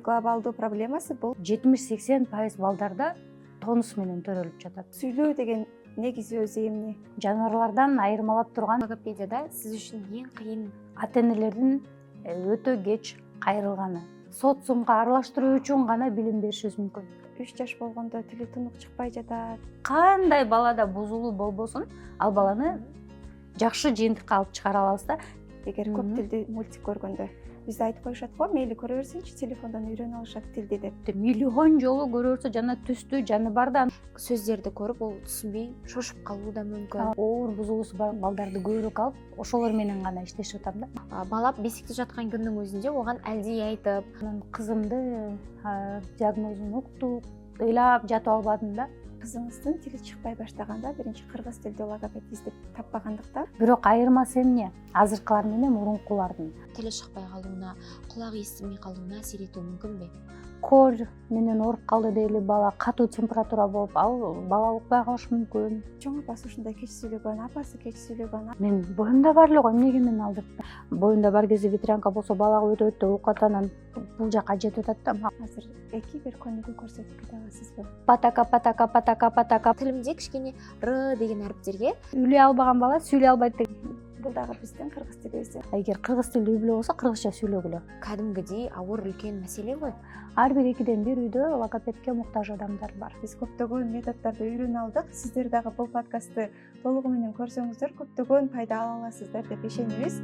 бир глобалдуу проблемасы бул 70-80% балдарда тонус менен төрөлүп жатат. Сүйлөө деген негизи өзү эмне? Жаныбарлардан айырмалап турган Логопедияда сиз үчүн эң кыйын ата-энелердин өтө кеч кайрылганы. Социумга аралаштыруу үчүн гана билим беришибиз мүмкүн. 3 жаш болгондо тили тунук чыкпай жатат. Кандай балада бузулуу болбосун, ал баланы жакшы жыйынтыкка алып чыгара алабыз да. Эгер көп тилди мультик көргөндө бизде айтып коюшат го, мейли көрө берсинчи, телефондон үйрөнүп алышат тилди деп. Миллион жолу көрөрсө жана түстү жаны бар да сөздерди көрүп, ол түшүнбөй шошуп калуу да мүмкүн. оор бузулуусу бар балдарды көбүрөөк алып, ошолор менен гана иштешип атам да. Бала бесикте жаткан күндүн өзүндө оган әлдей айтып, Кызымды диагнозун уктук, ыйлап жатып албадым да. Кызыңыздын тили чыкпай баштаганда биринчи кыргыз тилдүү логопед издеп таппагандыктан Бирок айырмасы эмне? Азыркылар менен мурункулардын. тили чыкпай калууна, кулагы эстебей калууна асер этүү мүмкүнбү? Кол менен ооруп калды дейли, бала катуу температура болуп, ал бала укпай калышы мүмкүн. чоң апасы ушундай кеч сүйлөгөн, апасы кеч сүйлөгөн. Мен боюмда бар эле го, эмнеге мен алдырттым? Боюмда бар кезде ветрянка болсо балага өтөт, укат, анан бул жакка жетип атат да. Азыр эки бир көнүгүү көрсөтүп кете аласызбы? Патака. Тилимде кичкене р деген ариптерге Үйлөй албаган бала сүйлөй албайт деген. Бул дагы биздин кыргыз тилибизден. Эгер кыргыз тилди үй бүлө болсо, кыргызча сүйлөгүлө. кадимгидей ауыр үлкен маселе ғой. Ар бир экиден бир үйдө логопедке муктаж адамдар бар. Биз көптөгөн методдорду үйрөнүп алдык. Сиздер дагы бул подкастты толугу менен көрсөңүздөр көптөгөн пайда ала аласыздар деп ишенебиз.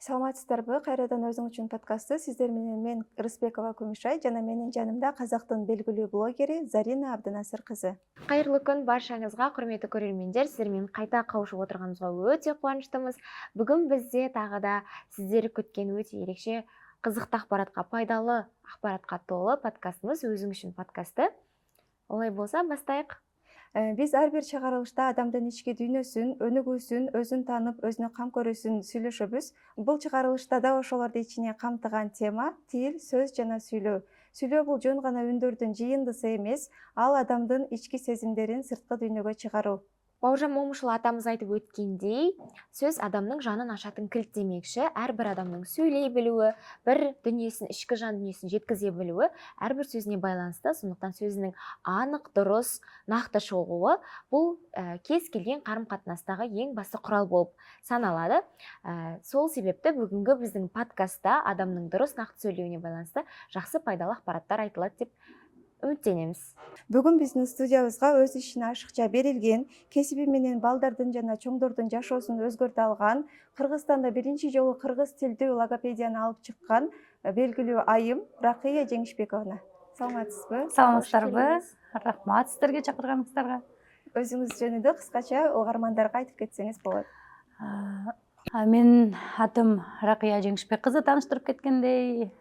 Саламатсыздарбы? Кайрадан өзүң үчүн подкасты сиздер менен мен Рыспекова Күмүшай жана менин жанымда казактын белгилүү блогери Зарина Абдынасыр кызы. Кайырлуу күн баршаңызга, құрметті көрермендер. Сіздермен қайта кауышып отырганыбызга өте кубанычтымыз. Бүгүн бизде тагы да сиздер күткөн өте ерекше кызыктуу акпаратка, пайдалы акпаратка толы подкастыбыз өзүң үчүн подкасты. Олай болса, бастайык. Биз ар бир чыгарылышта адамдын ички дүйнөсүн, өнүгүүсүн, өзүн таанып, өзүнө кам көрүүсүн сүйлөшөбүз. Бул чыгарылышта да ошолорду ичине камтыган тема тил, сөз жана сүйлөө. Сүйлөө бул жөн гана үндөрдүн жыйындысы эмес, ал адамдын ички сезимдерин сырткы дүйнөгө чыгаруу. Бауыржан Момышұлы атамыз айтып өткендей, сөз адамның жанын ашатын кілт демекші. Әрбір адамның сөйлей білуі, бір дүниесін, ішкі жан дүниесін жеткізе білуі әрбір сөзіне байланысты. Сондықтан сөзінің анық, дұрыс, нақты шығуы бұл кез келген қарым-қатынастағы ең басты құрал болып саналады. Сол себепті бүгінгі біздің подкастта адамның дұрыс, нақты сөйлеуіне байланысты жақсы пайдалы ақпараттар айтылады деп үміттенеміз. Бүгүн биздин студиябызга өз ишине ашыкча берилген, кесиби менен балдардын жана чоңдордун жашоосун өзгөртө алган, Кыргызстанда биринчи жолу кыргыз тилдүү логопедияны алып чыккан белгилүү айым Ракыя Жеңишбековна. Саламатсызбы? Саламатсыздарбы? Рахмат сиздерге чакырганыңыздарга. Өзүңүз жөнүндө кыскача угармандарга айтып кетсеңиз болот. Мен атым Ракыя Жеңишбек кызы, тааныштырып кеткендей,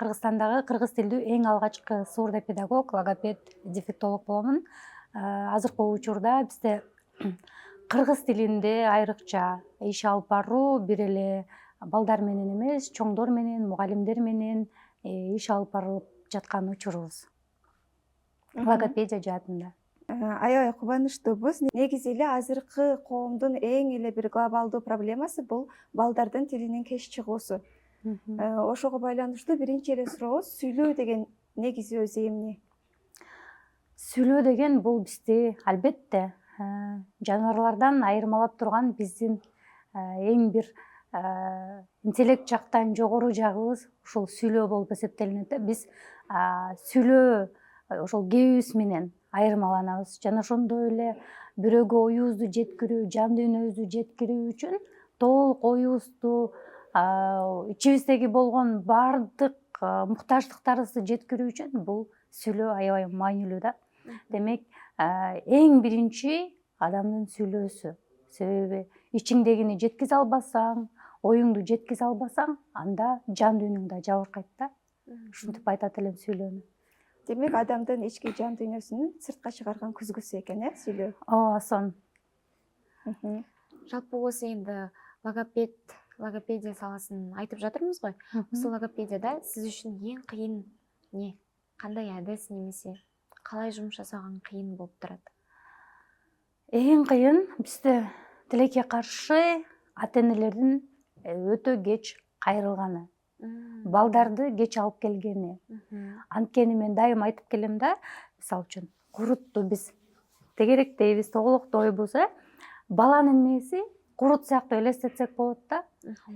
Кыргызстандагы кыргыз тилдүү эң алгачкы сурдопедагог, логопед, дефектолог боломун. Азыркы учурда бизде кыргыз тилинде айрыкча иш алып баруу, бир эле балдар менен эмес, чоңдор менен, мугалимдер менен иш алып барылып жаткан учурубуз. Логопедия жаатында. Аябай кубанычтуубуз. Негизи эле азыркы коомдун эң эле бир глобалдуу проблемасы бул балдардын тилинин кеч чыгуусу. Ошого байланыштуу биринчи эле сурообуз, сүйлөө деген негизи өзү эмне? Сүйлөө деген бул бизди албетте жаныбарлардан айырмалап турган биздин эң бир интеллект жактан жогору жагыбыз ушул сүйлөө болуп эсептелинет. Биз сүйлөө ошол кебибиз менен айырмаланабыз. Жана ошондой эле бирөөгө оюбузду жеткирүү, жан дүйнөбүздү жеткирүү үчүн толук оюбузду, ичибиздеги болгон баардык муктаждыктарыбызды жеткирүү үчүн бул сүйлөө аябай маанилүү да. Демек, эң биринчи адамдын сүйлөөсү. Себеби ичиңдегини жеткизе албасаң, оюңду жеткизе албасаң, анда жан дүйнөң да жабыркайт да. Ушинтип айтат элем сүйлөөнү. Демек, адамдын ички жан дүйнөсүн сыртка чыгарган күзгүсү экен, сүйлөө. Ооба, сон. Жалпы осы енді логопедия саласын айтып жатырмыз ғой. Осы логопедияда сіз үшін ең қиын не? Қандай әдіс немесе қалай жұмыс жасаған қиын болып тұрады? Эң кыйын бизде тилекке каршы ата энелердин өтө кеч кайрылганы, балдарды кеч алып келгени. Анткени мен дайым айтып келем да, мисалы үчүн курутту биз тегеректейбиз, тоголоктойбуз, баланын мээси курут сыяктуу элестетсек болот да.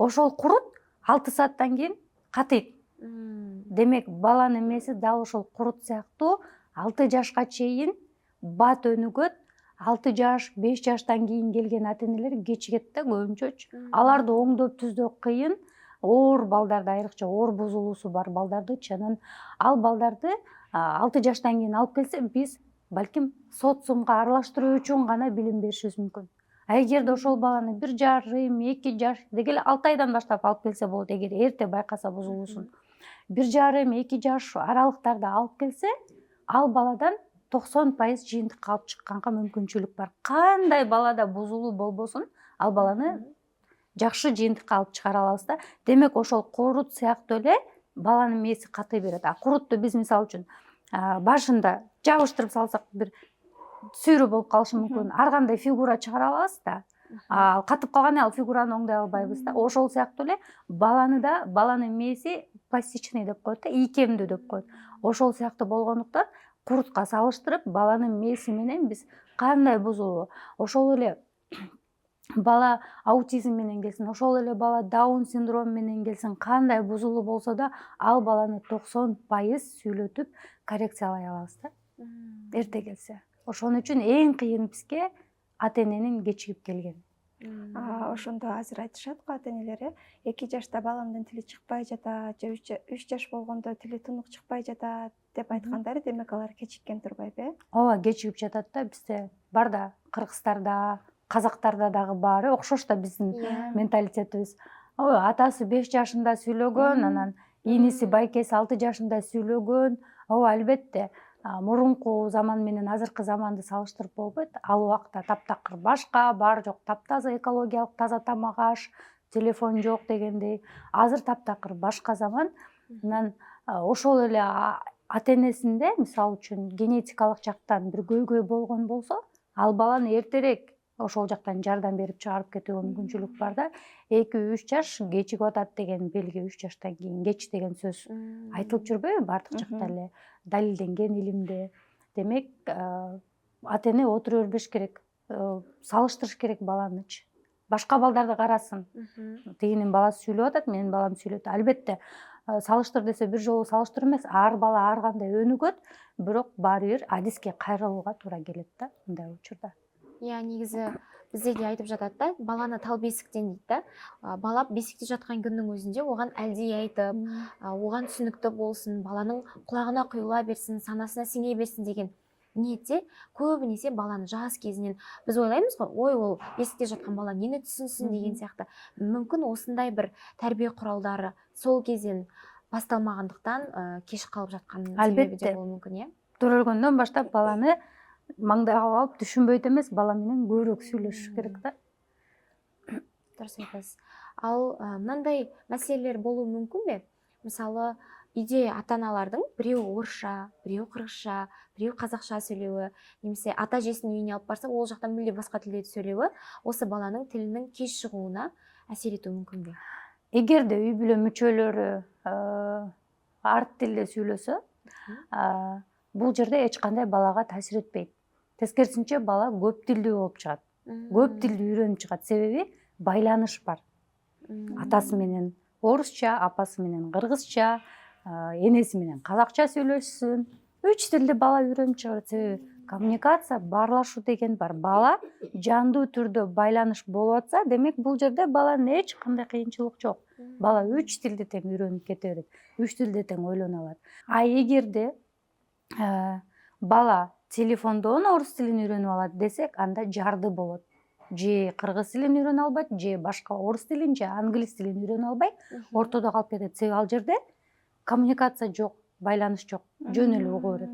Ошол курут 6 сааттан кийин катыйт. Демек, баланын мээси дал ошол курут сыяктуу 6 жашка чейин бат өнүгөт. 6 жаш, 5 жаштан кийин келген ата энелер кечигет да көбүнчөчү. Аларды оңдоп түздөк кыйын. Оор балдарды, айрыкча оор бузулуусу бар балдарды, анан ал балдарды 6 жаштан кийин алып келсе, биз балким социумга аралаштыруу үчүн гана билим беришибиз мүмкүн. Эгерде ошол баланы 1,5-2 жаш дегеле 6 айдан баштап алып келсе болот, эгер эрте байкаса бузулуусун. 1,5-2 жаш аралыктарда алып келсе, ал баладан 90% жыйынтыкка алып чыкканга мүмкүнчүлүк бар. Кандай балада бузулуу болбосун, ал баланы жакшы жыйынтыкка алып чыгара алабыз да. Демек, ошол курут сыяктуу эле баланын мээси катый берет. Курутты биз мисалы үчүн башында жабыштырып салсак бир сүйрү болуп калышы мүмкүн. Ар кандай фигура чыгара алабыз да. Ал катып калган ал фигураны оңдой албайбыз да. Ошол сыяктуу эле баланын мээси пластичный деп коет да, ийкемдүү деп коет. Ошол сыяктуу болгондуктан курутка салыштырып, баланын мээси менен биз кандай бузулуу, ошол эле бала аутизм менен келсин, ошол эле бала даун синдрому менен келсин, кандай бузулуу болсо да, ал баланы 90% сүйлөтүп коррекциялай алабыз да. Эрте келсе. Ошон үчүн эң кыйын бизге ата эненин кечигип келгени. Ошондо азыр айтышат го ата энелер, 2 жашта баламдын тили чыкпай жатат, же 3 жаш болгондо тили тунук чыкпай жатат деп айткандар, демек алар кечиккен турбайбы? Ооба, кечигип жатат да, бизде бар да, кыргыздарда, казактарда дагы бар, окшош да биздин менталитетибиз. Атасы 5 жашында сүйлөгөн, анан иниси байкеси 6 жашында сүйлөгөн. Албетте, мурунку заман менен азыркы заманды салыштырып болбойт. Ал убакта таптакыр башка, баары жок таптаза экологиялык таза тамак аш, телефон жок дегендей. Азыр таптакыр башка заман. Анан ошол эле ата энесинде, мисалы үчүн, генетикалык жактан бир көйгөй болгон болсо, ал баланы эртерээк ошол жактан жардам берип чыгарып кетүүгө мүмкүнчүлүк бар да. 2-3 жаш кечигип атат деген белги, 3 жаштан кийин кеч деген сөз айтылып жүрбөйбү бардык жакта эле, далилденген илимде. Демек, ата эне отура бербеш керек, салыштырыш керек баланычы. Башка балдарды карасын. Тигинин баласы сүйлөп атат, менин балам сүйлөт. Албетте, салыштыр десе бир жолу салыштыр эмес, ар бала ар кандай өнүгөт, бирок баары бир адиске кайрылууга туура келет да, мындай учурда. Негизи бизде де айтып жатат да, баланы тал бесиктен дейт да. Бала бесикте жаткан күнүнүн өзүндө оган әлдей айтып, оган түсүнүктүү болсун, баланын кулагына куюла берсин, санасына сиңе берсин деген ниетте көбүнесе баланы жаш кезинен биз ойлойбуз го, ой, ол бесикте жаткан бала нени түсүнсүн деген сыяктуу. Мүмкүн осындай бир тарбия куралдары сол кезден басталмагандыктан кеч калып жаткан себеби де болушу мүмкүн, Төрөлгөндөн баштап баланы маңдайга алып түшүнбөйт эмес, бала менен көбүрөөк сүйлөшүш керек да. Дурус айтасыз. Ал мындай маселелер болуу мүмкүнбү? Мисалы, үйдө ата-аналардын бирөө орусча, бирөө кыргызча, бирөө казакча сүйлөбү, немесе ата эжесинин үйүнө алып барса, ол жактан мүлдө башка тилде сүйлөбү, осы баланын тилинин кеч чыгууна асер этүү мүмкүнбү? Эгерде үй бүлө мүчөлөрү арт тилде сүйлөсө, бул жерде эч кандай балага таасир этпейт. Тескерисинче, бала көп тилдүү болуп чыгат. Көп тилди үйрөнүп чыгат, себеби байланыш бар. Атасы менен орусча, апасы менен кыргызча, энеси менен казакча сүйлөшсүн. 3 тилди бала үйрөнүп чыгат, себеби коммуникация, баарлашуу деген бар. Бала жандуу түрдө байланыш болуп атса, демек бул жерде баланын эч кандай кыйынчылык жок. Бала 3 тилди тең үйрөнүп кете берет, 3 тилде тең ойлоно алат. Эгерде бала телефондон орус тилин үйрөнүп алат десек, анда жарды болот. Же кыргыз тилин үйрөнө албайт, же башка орус тилин, же англис тилин үйрөнө албай, ортодо калып кетет. Себеби ал жерде коммуникация жок, байланыш жок, жөн эле угу берет.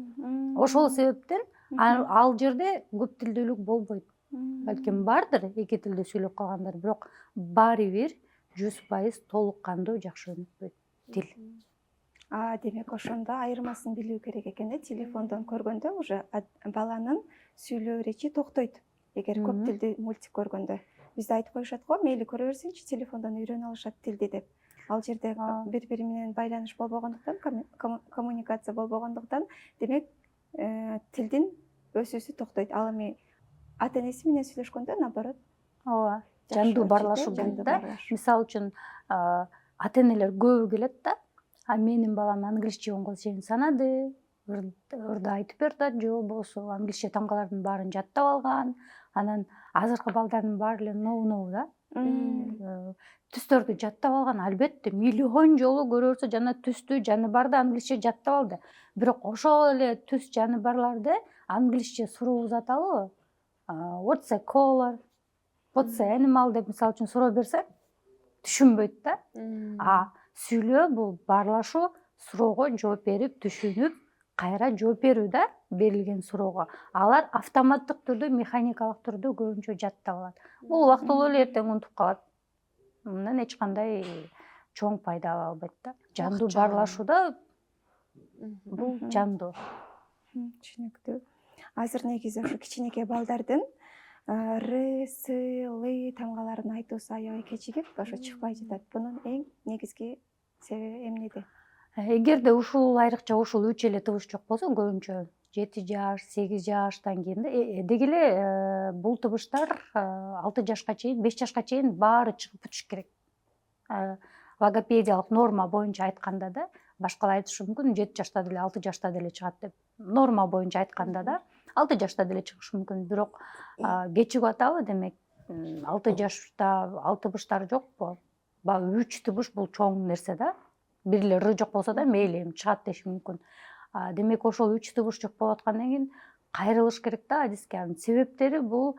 Ошол себептен ал жерде көп тилдүүлүк болбойт. Балким бардыр 2 тилде сүйлөп калгандар, бирок баары бир 100% толук кандуу жакшы өнүкпөйт тил. Демек, ошондо айырмасын билүү керек экен, телефондон көргөндө уже баланын сүйлөө речи токтойт. эгер көп тилди мультик көргөндө. Бизде айтып коюшат го, мейли көрө берсеңчи, телефондон үйрөнө алышат тилди деп. Ал жерде бири бири менен байланыш болбогондуктан, коммуникация болбогондуктан, демек тилдин өсүүсү токтойт. Ал эми ата энеси менен сүйлөшкөндө наоборот. Ооба, жандуу баарлашуу болот да. Мисалы үчүн ата энелер көбү келет да. Менин балам англисче оңго чейин санады, ырда айтып берди, же болбосо англисче тамгалардын баарын жаттап алган. Анан азыркы балдардын баары эле ноу да. Түстөрдү жаттап алган, албетте миллион жолу көрөрсө жана түстү жаны барды англисче жаттап алды. Бирок ошол эле түс жаны барларды англисче суроо узаталыбы? What's a color? What's an animal деп мисалы үчүн суроо берсе, түшүнбөйт да. Сүйлөө бул баарлашуу, суроого жооп берип, түшүнүп, кайра жооп берүү да, берилген суроого. Алар автоматтык түрдө, механикалык түрдө көбүнчө жаттап алат. Бул убактылуу эле эртең унутуп калат. Мындан эч кандай чоң пайда ала албайт да. Жандуу баарлашууда бул жандуу. Түшүнүктүү. Азыр негизи ушу кичинекей балдардын р, с, л тамгаларын айтуусу аябай кечигип, ошо чыкпай жатат. Бунун эң негизги себеби эмнеде? Эгерде ушул айрыкча ушул 3 эле тыбыш жок болсо, көбүнчө 7 жаш, 8 жаштан кийин деги эле бул тыбыштар 6 жашка чейин, 5 жашка чейин баары чыгып бүтүш керек. Логопедиялык норма боюнча айтканда да, башкалар айтышы мүмкүн 7 жашта деле, 6 жашта деле чыгат деп. Норма боюнча айтканда да 6 жашта деле чыгышы мүмкүн. Бирок кечигип атабы, демек 6 жашта ал тыбыштар жокпу? 3 тыбыш бул чоң нерсе да. Бир эле р жок болсо да мейли эми чыгат деши мүмкүн. Демек ошол 3 тыбыш жок болуп аткандан кийин кайрылыш керек да адиске. Анын себептери бул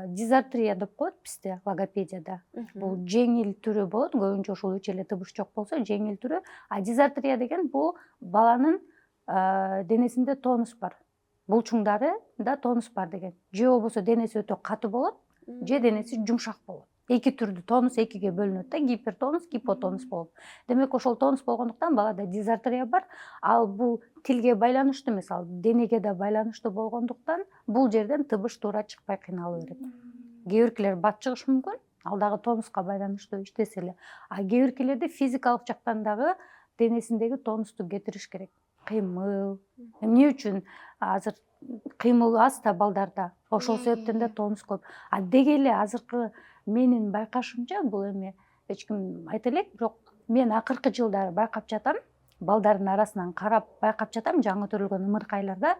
дизартрия деп коет бизде логопедияда. Бул жеңил түрү болот, көбүнчө ушул 3 эле тыбыш жок болсо жеңил түрү. Дизартрия деген бул баланын денесинде тонус бар. Булчуңдары да тонус бар деген. Же болбосо денеси өтө катуу болот, же денеси жумшак болот. Эки түрдүү тонус экиге бөлүнөт да, гипертонус, гипотонус болуп. Демек ошол тонус болгондуктан балада дизартрия бар. Ал бул тилге байланыштуу эмес, ал денеге да байланыштуу болгондуктан бул жерден тыбыш туура чыкпай кыйналып берет. Кээ биркилер бат чыгышы мүмкүн, ал дагы тонуска байланыштуу иштесе эле. Кээ биркилерде физикалык жактан дагы денесиндеги тонусту кетириш керек. Кыймыл. Эмне үчүн азыр кыймыл аз да балдарда. Ошол себептен да тонус көп. Деги эле азыркы менин байкашымча, бул эми эч ким айта элек, бирок мен акыркы жылдары байкап жатам, балдардын арасынан карап байкап жатам, жаңы төрөлгөн ымыркайларда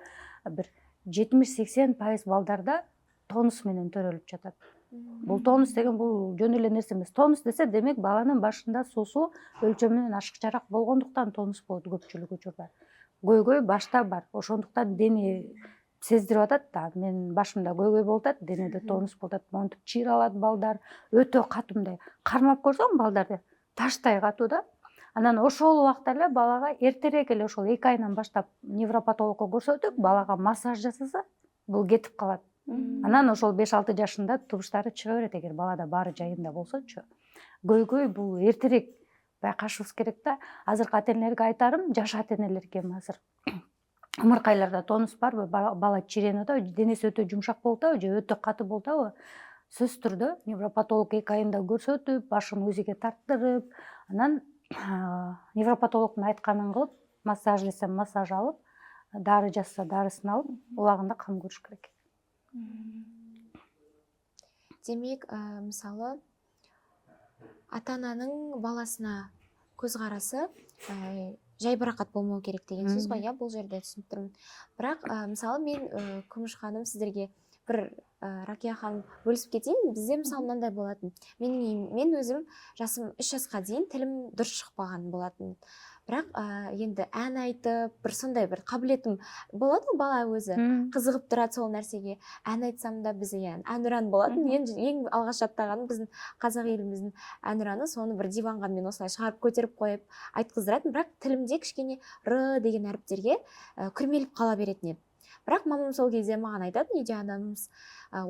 бир 70-80% балдарда тонус менен төрөлүп жатат. Бул тонус деген бул жөн эле нерсе эмес. Тонус десе, демек баланын башында суусу өлчөмүнөн ашыкчараак болгондуктан тонус болот көпчүлүк учурда. Көйгөй башта бар, ошондуктан дене сездирип атат да, менин башымда көйгөй болуп атат, денеде тонус болуп атат, монтип чыйралат балдар, өтө катуу мындай. Кармап көрсөң балдарды таштай катуу да. Анан ошол убакта эле балага эртерээк эле ошол 2 айынан баштап невропатологко көрсөтүп, балага массаж жасаса, бул кетип калат. Анан ошол 5-6 жашында тыбыштары чыга берет, эгер балада баары жайында болсочу. Көйгөй бул эртерээк байкашыбыз керек да. Азыркы ата энелерге айтарым, жаш ата энелерге азыр ымыркайларда тонус барбы, бала чиренет атабы, денеси өтө жумшак болуп атабы, же өтө катуу болуп атабы, сөзсүз түрдө невропатолог 2 айында көрсөтүп, башын өзүгө тарттырып, анан невропатологдун айтканын кылып, массаж десе массаж алып, дары жазса дарысын алып, убагында кам көрүш керек. Демек, мисалы, ата-ананың баласына көз карасы жайбаракат болмоо керек деген сөз го, бул жерде түшүнүп турмун. Бирок, мисалы, мен Күмүш ханым сиздерге бир Ракия ханым бөлүсүп кетейин. Бизде мисалы мындай болатын. Мен өзүм жасым 3 жашка дейин тилим дурус чыкпаган болатын. Бирок энди ан айтып, бир сондай бир кабилетим болот го, бала өзү кызыгып турат сол нерсеге. Ан айтсам да биз Ануран болатын. Эң алгаш аттаганым биздин казак элимиздин Анураны, сону бир диванга мен осылай чыгарып көтөрүп коюп айткыздыратын. Бирок тилимде кичкене р деген ариптерге күрмелип кала беретин. Бирок мамам сол кезде маған айтады, үйде анамыз,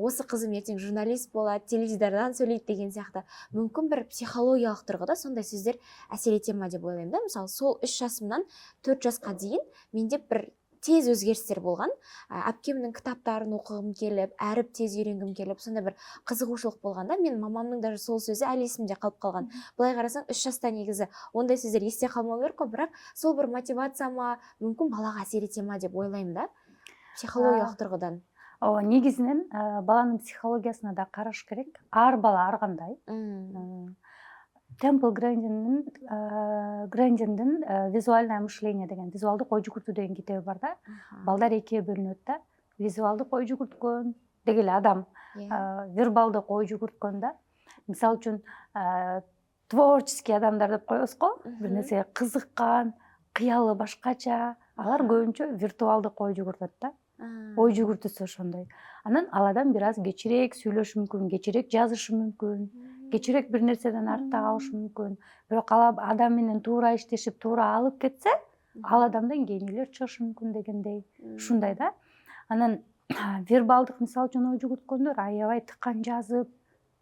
осы қызым ертең журналист болады, теледидардан сөйлейді деген сияқты. Мүмкін бір психологиялық тұрғыда сондай сөздер әсер ете ма деп ойлаймын да. Мысалы, сол 3 жасымнан 4 жасқа дейін менде бір тез өзгерістер болған. Әпкемнің кітаптарын оқығым келіп, әріп тез үйренгім келіп, сонда бір қызығушылық болғанда, мен мамамның даже сол сөзі әлі есімде қалып қалған. Былай қарасаң, 3 жаста негізі ондай сөздер есте қалмау керек қой, бірақ сол бір мотивация ма, мүмкін балаға әсер ете ма деп ойлаймын да, психологиялық тұрғыдан. Негізінен баланың психологиясына да қараш керек. Ар бала арғандай. Темпл Грэндиндің визуальное мышление деген, визуалдық ой жүгірту деген кітабы бар да. Балдар екіге бөлінеді да. Визуалдық ой жүгірткөн дегеле адам, вербалдық ой жүгірткөн да. Мисал үшін творческий адамдар деп коебуз го. Бир нерсеге кызыккан, кыялы башкача, алар көбүнчө виртуалдык ой жүгүртөт да. Ой жүгүртүүсү ошондой. Анан ал адам бир аз кечирээк сүйлөшү мүмкүн, кечирээк жазышы мүмкүн, кечирээк бир нерседен артта калышы мүмкүн. Бирок ал адам менен туура иштешип, туура алып кетсе, ал адамдан кийинилер чыгышы мүмкүн дегендей. Ушундай да. Анан вербалдык мисал үчүн ой жүгүрткөндөр аябай тыккан жазып,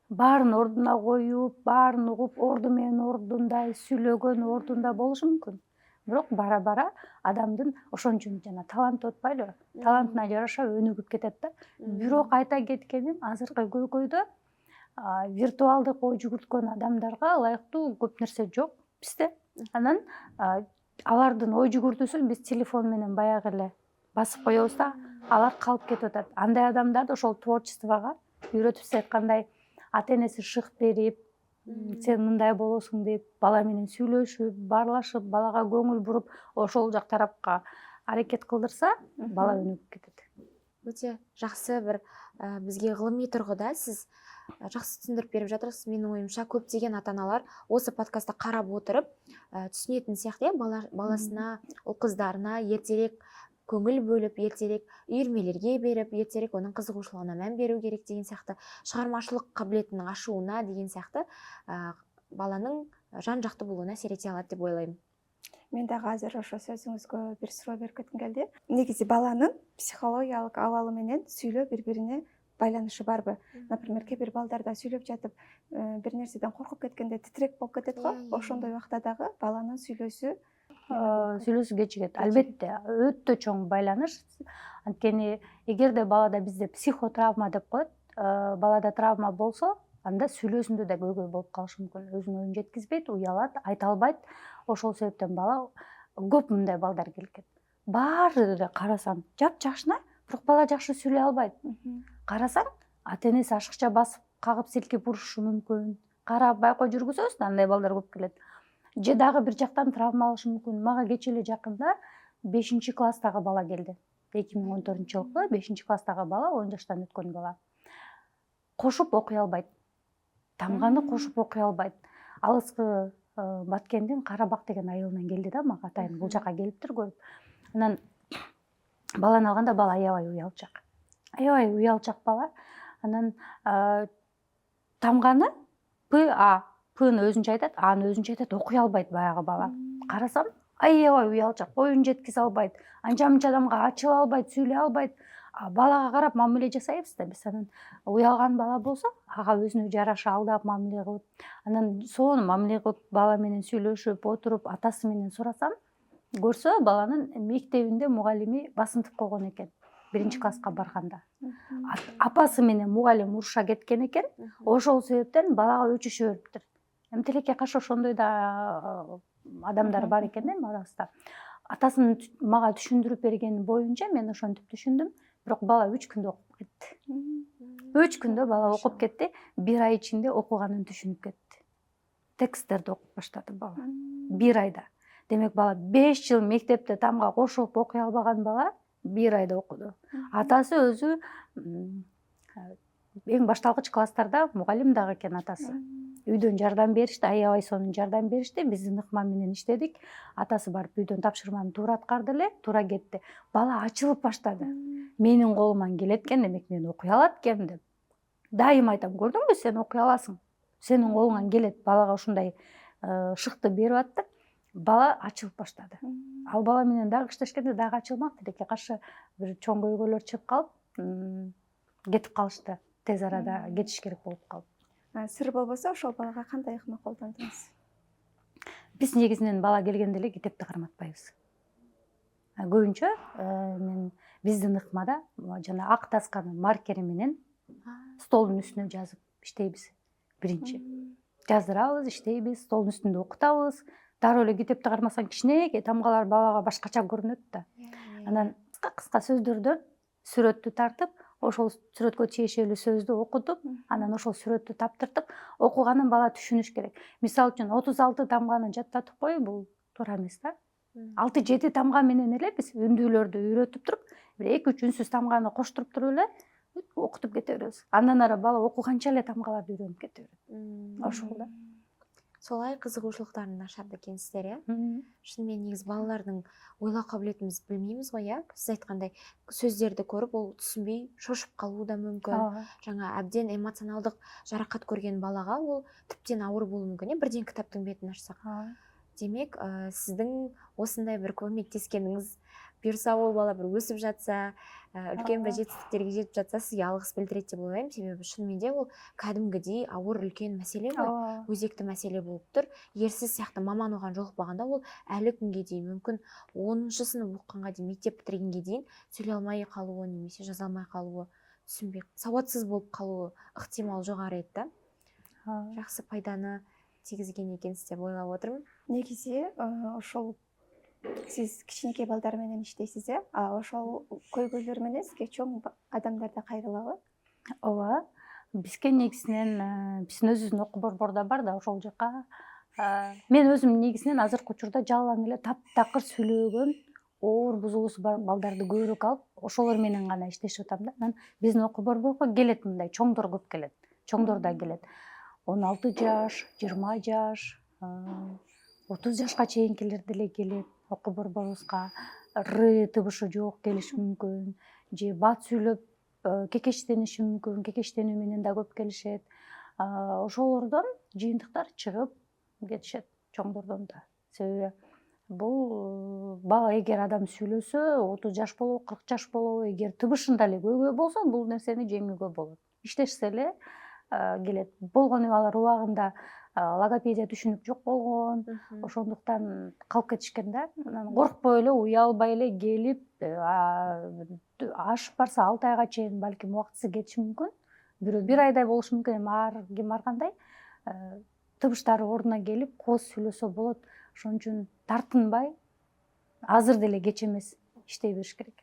баарын ордуна коюп, баарын угуп, орду менен ордундай сүйлөгөн ордунда болушу мүмкүн. Бирок бара-бара адамдын ошон үчүн жана талант отпайлы, талантына жараша өнүгүп кетет да. Бирок айта кеткеним, азыркы көйгөйдө виртуалдык ой жүгүрткөн адамдарга ылайыктуу көп нерсе жок бизде. Анан алардын ой жүгүртүүсүн биз телефон менен баягы эле басып коебуз да, алар калып кетип атат. Андай адамдарды ошол творчествого үйрөтүп айткандай ата-энеси шык берип, сен мындай болосуң деп, бала менен сүйлөшүп, баарлашып, балага көңүл буруп, ошол жак тарапка аракет кылдырса, бала өнүгүп кетет. Өте жақсы бір бізге ғылыми тұрғыда сіз жақсы түсіндіріп беріп жатырсыз. Менің ойымша көптеген ата-аналар осы подкастты қарап отырып түсінетін сияқты, баласына, ұл қыздарына ертерек көңіл бөліп, ертерек үйірмелерге беріп, ертерек оның қызығушылығына мән беру керек деген сияқты, шығармашылық қабілетінің ашуына деген сияқты баланың жан-жақты болуына әсер ете алады деп ойлаймын. Мен дагы азыр ошо сөзүңүзгө бир суроо берип кетким келди. Негизи баланын психологиялык абалы менен сүйлөө бири-бирине байланышы барбы? Например, кээ бир балдарда сүйлөп жатып, бир нерседен коркуп кеткенде титирек болуп кетет го. Ошондой убакта дагы баланын сүйлөөсү кечигет. Албетте, өтө чоң байланыш. Анткени эгерде балада бизде психотравма деп коет, балада травма болсо, анда сүйлөөсүндө да көйгөй болуп калышы мүмкүн. Өзүнүн оюн жеткизбейт, уялат, айта албайт. Ошол себептен бала көп мындай балдар келген. Баары эле карасаң жапжашына, бирок бала жакшы сүйлөй албайт. Карасаң, ата-энеси ашыкча басып, кагып силкип урушу мүмкүн. Карап байкоо жүргүзөбүз да, андай балдар көп келет. Же дагы бир жактан травма алышы мүмкүн. Мага кечээ эле жакында 5-класстагы бала келди. 2014-жылкы 5-класстагы бала, 10 жаштан өткөн бала. Кошуп окуй албайт. Тамганы кошуп окуй албайт. Алыскы Баткендин Карабак деген айылынан келди да, мага атайын бул жака келиптир көрүп. Анан баланы алганда бала аябай уялчак. Аябай уялчак бала. Анан тамганы П'ны өзүнчө айтат, A'ны өзүнчө айтат, окуй албайт баягы бала. Карасам, аябай уялчак, оюн жеткизе албайт, анча-мынча адамга ачыла албайт, сүйлөй албайт. Балага карап мамиле жасайбыз да биз. Анан уялган бала болсо, ага өзүнө жараша алдап мамиле кылып, анан сонун мамиле кылып, бала менен сүйлөшүп, отуруп, атасы менен сурасам, көрсө баланын мектебинде мугалими басынтып койгон экен. 1-класска барганда. Апасы менен мугалим уруша кеткен экен. Ошол себептен балага өчүшө бериптир. Эмтилекке каршы ошондой да адамдар бар экен да арабызда. Атасын мага түшүндүрүп бергени боюнча мен ошентип түшүндүм. Бирок бала 3 күндө окуп кетти. 3 күндө бала окуп кетти. 1 ай ичинде окуганын түшүнүп кетти. Тексттерди окуп баштады бала. 1 айда. Демек бала 5 жыл мектепте тамга кошуп окуй албаган бала 1 айда окуду. Атасы өзү эң башталгыч класстарда мугалим дагы экен атасы. Үйдөн жардам беришти, аябай сонун жардам беришти. Биздин ыкма менен иштедик. Атасы барып үйдөн тапшырманы туура аткарды эле, туура кетти. Бала ачылып баштады. Менин колуман келет экен, демек мен окуй алат экенмин деп. Дайым айтам, көрдүңбү, сен окуй аласың. Сенин колуңан келет. Балага ушундай шыкты берип атты. Бала ачылып баштады. Ал бала менен дагы иштешкенде дагы ачылмак, тилекке каршы бир чоң көйгөйлөр чыгып калып, кетип калышты. Тез арада кетиш керек болуп калып. Сыр болбосо ошол балага кандай ыкма колдондуңуз? Биз негизинен бала келгенде эле китепти карматпайбыз. көбүнчө мен биздин ыкмада жана ак тасканын маркери менен столдун үстүнө жазып иштейбиз. Биринчи жаздырабыз, иштейбиз, столдун үстүндө окутабыз. Дароо эле китепти кармасаң кичинекей тамгалар балага башкача көрүнөт да. Анан кыска сөздөрдөн сүрөттү тартып, ошол сүрөткө тиешелүү сөздү окутуп, анан ошол сүрөттү таптыртып, окуганын бала түшүнүш керек. Мисалы үчүн 36 тамганы жаттатып коюу бул туура эмес да. 6-7 тамга менен эле биз үндүүлөрдү үйрөтүп туруп, бир 2-3 үнсүз тамганы коштуруп туруп эле окутуп кете беребиз. Андан ары бала окуганча эле тамгаларды үйрөнүп кете берет. Ошол да. Солай кызыгуучулуктарын ашады экенсиздер, Шынымен негизи балалардын ойлоо кабилетин биз билмейбиз го, Сиз айткандай сөздөрдү көрүп ол түшүнбөй шошуп калуу да мүмкүн. Жаңа абден эмоционалдык жаракат көргөн балага ол типтен ауыр болуу мүмкүн, бирден китаптын бетин ачсак. Демек, сиздин осындай бир көмөктескениңиз буюрса ол бала бир өсүп жатса, үлкен бир жетистиктерге жетип жатса, сизге алгыс билдирет деп ойлойм. Себеби шынымен де ол кәдимгидей ауыр үлкен маселе го, өзекті маселе болуп тур. Эгер сиз сыяктуу маман оған жолукпаганда, ол әлі күнгө дейин мүмкүн 10-чы сынып укканга дейин, мектеп битиргенге дейин сүйлөй алмай калуу, немесе жаза алмай калуу, түшүнбөй, сабатсыз болуп калуу ыктымал жогору да. Жакшы пайданы тийгизген экенсиз деп ойлоп отурмун. Негизи ошол сиз кичинекей балдар менен иштейсиз, ошол көйгөйлөр менен сизге чоң адамдар да кайрылабы? Ооба. Бизге негизинен биздин өзүбүздүн окуу борбордо бар да, ошол жака мен өзүм негизинен азыркы учурда жалаң эле таптакыр сүйлөгөн оор бузулуусу бар балдарды көбүрөөк алып, ошолор менен гана иштешип атам да. Анан биздин окуу борборго келет мындай чоңдор көп келет. Чоңдор да келет. 16 жаш, 20 жаш, 30 жашка чейинкилер деле келет окуу борборубузга. Тыбышы жок келиши мүмкүн, же бат сүйлөп кекештениши мүмкүн, кекештенүү менен да көп келишет. Ошолордон жыйынтыктар чыгып кетишет, чоңдордон да. Себеби бул бала эгер адам сүйлөсө, 30 жаш болобу, 40 жаш болобу, эгер тыбышында эле көйгөй болсо, бул нерсени жеңүүгө болот. Иштешсе эле келет. Болгону алар убагында логопедия түшүнүк жок болгон, ошондуктан калып кетишкен да. Анан коркпой эле, уялбай эле келип, ашып барса 6 айга чейин балким убактысы кетиши мүмкүн. Бирөө 1 айдай болушу мүмкүн, ар ким ар кандай. Тыбыштары ордуна келип, кооз сүйлөсө болот. Ошон үчүн тартынбай, азыр деле кеч эмес, иштей бериш керек.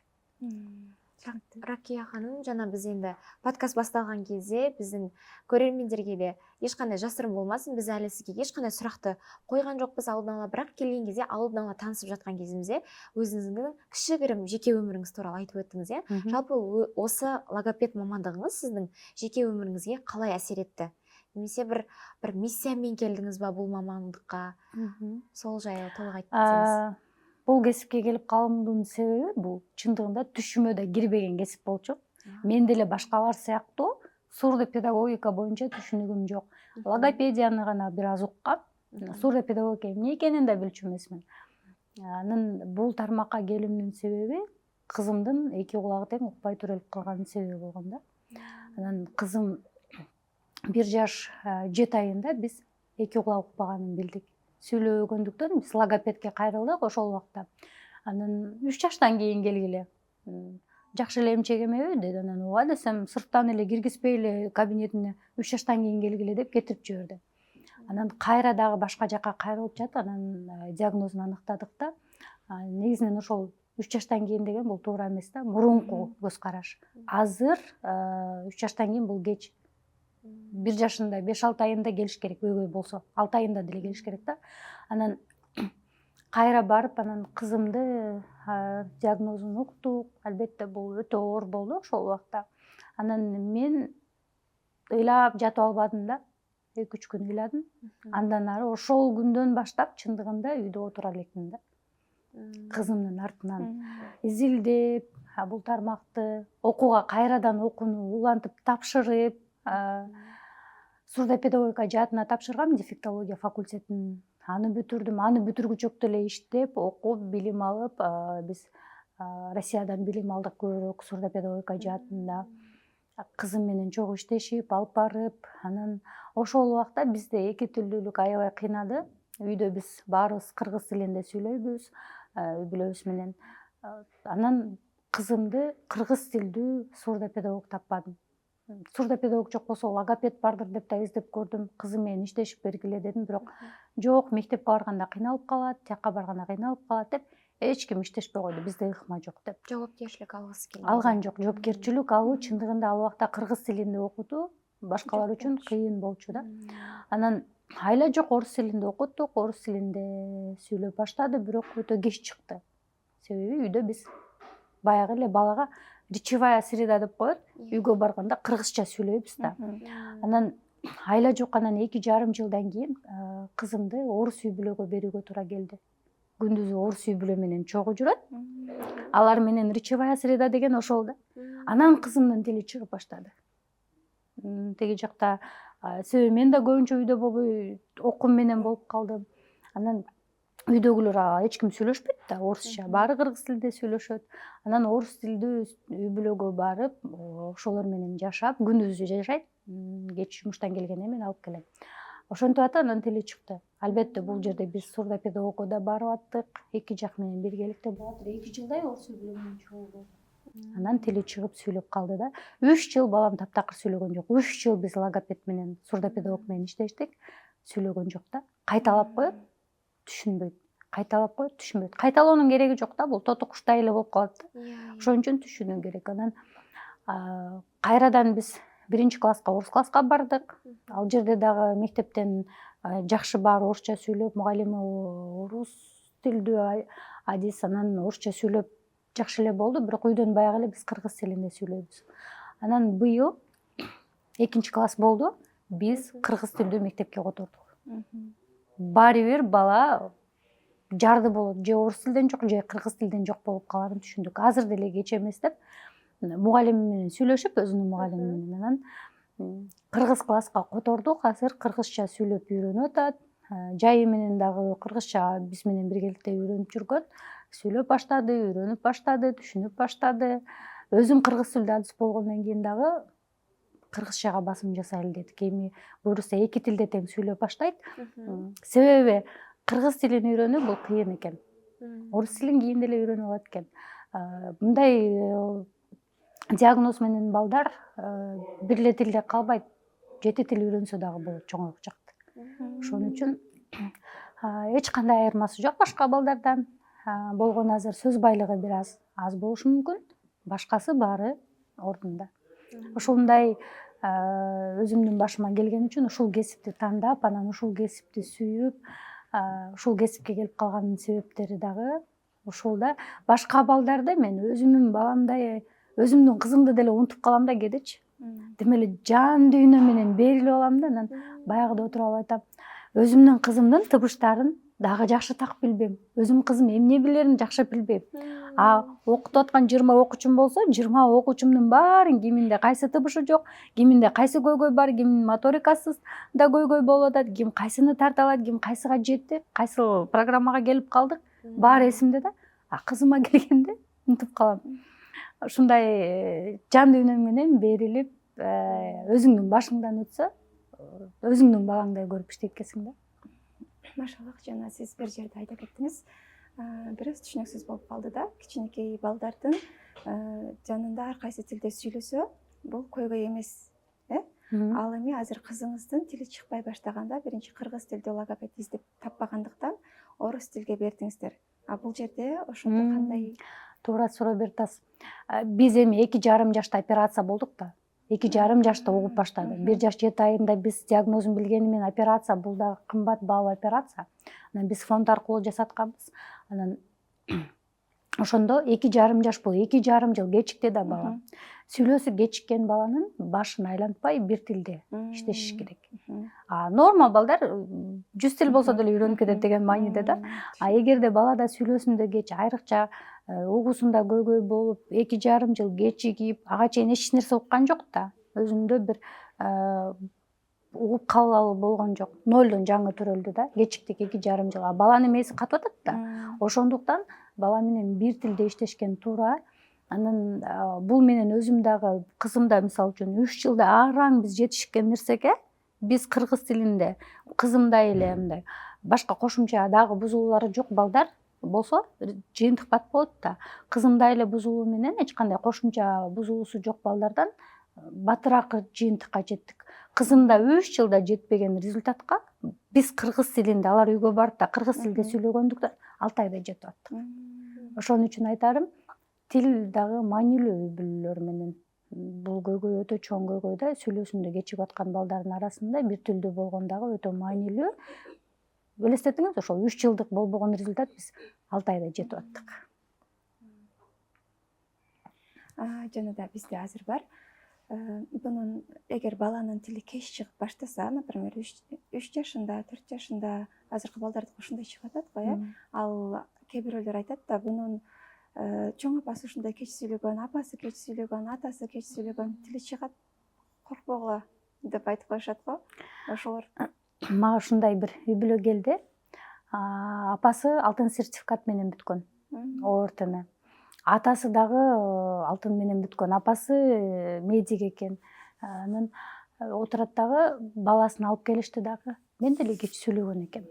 Ракия ханым, жана биз энди подкаст башталган кезде биздин көрөрмендерге эле эч кандай жасырын болмасын, биз али сизге эч кандай суракты койгон жокпуз алдын ала, бирок келген кезде алдын ала таанышып жаткан кезибизде өзүңүздүн кичигирим жеке өмүрүңүз тууралуу айтып өттүңүз, Жалпы осы логопед мамандыгыңыз сиздин жеке өмүрүңүзгө калай асер этти? Немесе бир миссия менен келдиңиз ба бул мамандыкка? Сол жайлуу толук айтып кетсеңиз. Бул кесипке келип калуумдун себеби бул чындыгында түшүмө да кирбеген кесип болчу. Мен деле башкалар сыяктуу сурдопедагогика боюнча түшүнүгүм жок. Логопедияны гана бир аз уккам. Сурдопедагогика эмне экенин да билчү эмесмин. Анан бул тармакка келүүмдүн себеби кызымдын 2 кулагы тең укпай төрөлүп калган себеби болгон да. Анан кызым 1 жаш 7 айында биз 2 кулак укпаганын билдик. Сүйлөгөндүктөн биз логопедке кайрылдык ошол убакта. Анан 3 жаштан кийин келгиле. Жакшы эле эмчек эмеби деди. Анан ооба десем, сырттан эле киргизбей эле кабинетине 3 жаштан кийин келгиле деп кетирип жиберди. Анан кайра дагы башка жака кайрылып жатып, анан диагнозун аныктадык да. Негизинен ошол 3 жаштан кийин деген бул туура эмес да, мурунку көз караш. Азыр 3 жаштан кийин бул кеч. 1 жашында 5-6 айында келиш керек, көйгөй болсо. 6 айында деле келиш керек да. Анан кайра барып, анан кызымды диагнозун уктук. Албетте бул өтө оор болду ошол убакта. Анан мен ыйлап жатып албадым да. 2-3 күн ыйладым. Андан ары ошол күндөн баштап чындыгында үйдө отура электим да. Кызымдын артынан изилдеп, бул тармакты окууга кайрадан окууну улантып тапшырып, сурдопедагогика жаатына тапшыргам, дефектология факультетин. Аны бүтүрдүм, аны бүтүргүчөк деле иштеп, окуп, билим алып, биз Россиядан билим алдык көбүрөөк сурдопедагогика жаатында. Кызым менен чогуу иштешип, алып барып, анан ошол убакта бизде 2 тилдүүлүк аябай кыйнады. Үйдө биз баарыбыз кыргыз тилинде сүйлөйбүз, үй бүлөбүз менен. Анан кызымды кыргыз тилдүү сурдопедагог таппадым. Сурдопедагог жок болсо логопед бардыр деп да издеп көрдүм. Кызым менен иштешип бергиле дедим, бирок жок, мектепке барганда кыйналып калат, тияка барганда кыйналып калат деп эч ким иштешпей койду. Бизде ыкма жок деп. Жоопкерчилик алгысы келмеди. Алган жок. Жоопкерчилик алуу чындыгында ал убакта кыргыз тилинде окутуу башкалар үчүн кыйын болчу да. Анан айла жок, орус тилинде окуттук, орус тилинде сүйлөп баштады, бирок өтө кеч чыкты. Себеби үйдө биз баягы эле балага речевая среда деп коет. Үйгө барганда кыргызча сүйлөйбүз да. Анан айла жок, анан 2,5 жылдан кийин кызымды орус үй бүлөгө берүүгө туура келди. Күндүзү орус үй бүлө менен чогуу жүрөт. Алар менен речевая среда деген ошол да. Анан кызымдын тили чыгып баштады. Теги жакта себеби мен да көбүнчө үйдө болбой окуум менен болуп калдым. Анан үйдөгүлөр эч ким сүйлөшпөйт да орусча, баары кыргыз тилинде сүйлөшөт. Анан орус тилдүү үй бүлөгө барып, ошолор менен жашап, күндүзү жашайт, кеч жумуштан келгенде мен алып келем. Ошентип атып анан тили чыкты. Албетте бул жерде биз сурдопедагогко да барып аттык, эки жак менен биргеликте болуп атыр. 2 жылдай орус үй бүлө менен чогуу болду. Анан тили чыгып сүйлөп калды да. 3 жыл балам таптакыр сүйлөгөн жок. 3 жыл биз логопед менен, сурдопедагог менен иштештик, сүйлөгөн жок да. Кайталап коет, түшүнбөйт. Кайталап коет, түшүнбөйт. Кайталоонун кереги жок да, бул тоту куштай эле болуп калат да. Ошон үчүн түшүнүү керек. Анан кайрадан биз 1-класска орус класска бардык. Ал жерде дагы мектептен жакшы баары орусча сүйлөп, мугалими орус тилдүү адис, анан орусча сүйлөп жакшы эле болду, бирок үйдөн баягы эле биз кыргыз тилинде сүйлөйбүз. Анан быйыл 2-класс болду, биз кыргыз тилдүү мектепке котордук. Баары бир бала жарды болот, же орус тилден жок, же кыргыз тилден жок болуп каларын түшүндүк. Азыр деле кеч эмес деп мугалими менен сүйлөшүп, өзүнүн мугалими менен анан кыргыз класска котордук. Азыр кыргызча сүйлөп үйрөнүп атат. Жайы менен дагы кыргызча биз менен биргеликте үйрөнүп жүргөн. Сүйлөп баштады, үйрөнүп баштады, түшүнүп баштады. Өзүм кыргыз тилдүү адис болгондон кийин дагы кыргызчага басым жасайлы дедик. Эми буюрса 2 тилде тең сүйлөп баштайт. Себеби кыргыз тилин үйрөнүү бул кыйын экен. Орус тилин кийин деле үйрөнүп алат экен. Мындай диагноз менен балдар бир эле тилде калбайт. 7 тил үйрөнсө дагы болот чоңоюп жакты. Ошон үчүн эч кандай айырмасы жок башка балдардан. Болгону азыр сөз байлыгы бир аз болушу мүмкүн. Башкасы баары ордунда. Ошондой өзүмдүн башыма келген үчүн ушул кесипти тандап, анан ушул кесипти сүйүп, ушул кесипке келип калганын себептери дагы ушул да. Башка балдарды мен өзүмдүн баламдай, өзүмдүн кызымды деле унутуп калам да кээдечи. Демеле жан дүйнө менен берилип алам да, анан баягыда отуруп алып айтам, өзүмдүн кызымдын табыштарын дагы жакшы так билбейм. Өзүмдүн кызым эмне билерин жакшы билбейм. Окутуп аткан 20 окуучум болсо, 20 окуучумдун баарын киминде кайсы табышы жок, киминде кайсы көйгөй бар, кимдин моторикасы да көйгөй болуп атат, ким кайсыны тарта алат, ким кайсыга жетти, кайсы программага келип калдык, баары эсимде да. Кызыма келгенде унутуп калам. Ушундай жан дүйнөң менен берилип, өзүңдүн башыңдан өтсө, өзүңдүн балаңдай көрүп иштейт экенсиң да. Машаллах, жана сиз бир жерде айта кеттиңиз, бир аз түшүнүксүз болуп калды да. Кичинекей балдардын жанында ар кайсы тилде сүйлөсө, бул көйгөй эмес, Ал эми азыр кызыңыздын тили чыкпай баштаганда, биринчи кыргыз тилдүү логопед издеп таппагандыктан орус тилге бердиңиздер. Бул жерде ошондо кандай? Туура суроо бердиңиз. Биз эми 2,5 жашта операция болдук да. 2,5 жашта угуп баштады. 1 жаш 7 айында биз диагнозун билгени менен операция, бул да кымбат баалуу операция. Анан биз фонд аркылуу жасатканбыз. Анан ошондо 2,5 жаш бул 2,5 жыл кечикти да бала. Сүйлөөсү кечиккен баланын башын айлантпай бир тилде иштешиш керек. Нормал балдар 100 тил болсо деле үйрөнүп кетет деген мааниде да. Эгерде балада сүйлөөсүндө кеч, айрыкча угуусунда көйгөй болуп, 2,5 жыл кечигип, ага чейин эч нерсе уккан жок да. Өзүндө бир угуп калалы болгон жок. 0дон жаңы төрөлдү да. Кечиктик 2,5 жыл. Баланын мээси катып атат да. Ошондуктан бала менен бир тилде иштешкен туура. Анан бул менен өзүм дагы кызымда мисалы үчүн 3 жылда араң биз жетишкен нерсеге биз кыргыз тилинде кызымдай эле мындай башка кошумча дагы бузулуулары жок балдар болсо жыйынтык бат болот да. Кызымда эле бузулуу менен эч кандай кошумча бузулуусу жок балдардан батыраак жыйынтыкка жеттик. Кызымда 3 жылда жетпеген результатка биз кыргыз тилинде, алар үйгө барып да кыргыз тилинде сүйлөгөндүктөн 6 айда жетип аттык. Ошон үчүн айтарым, тил дагы маанилүү үй бүлөлөр менен. Бул көйгөй өтө чоң көйгөй да, сүйлөшүүндө кечигип аткан балдардын арасында бир тилдүү болгон дагы өтө маанилүү. Элестетиңиз, ошол 3 жылдык болбогон результат биз 6 айда жетип аттык. Жана да бизде азыр бар. Бунун эгер баланын тили кеч чыгып баштаса, например, 3 жашында, 4 жашында, азыркы балдардыкы ушундай чыгып атат го, ал кээ бирөөлөр айтат да, бунун чоң апасы ушундай кеч сүйлөгөн, апасы кеч сүйлөгөн, атасы кеч сүйлөгөн, тили чыгат, коркпогула деп айтып коюшат го. Ошолор Мага ушундай бир үй бүлө келди. Апасы алтын сертификат менен бүткөн, ОРТны. Атасы дагы алтын менен бүткөн, апасы медик экен. Анан отурат дагы баласын алып келишти дагы. Мен деле кеч сүйлөгөн экен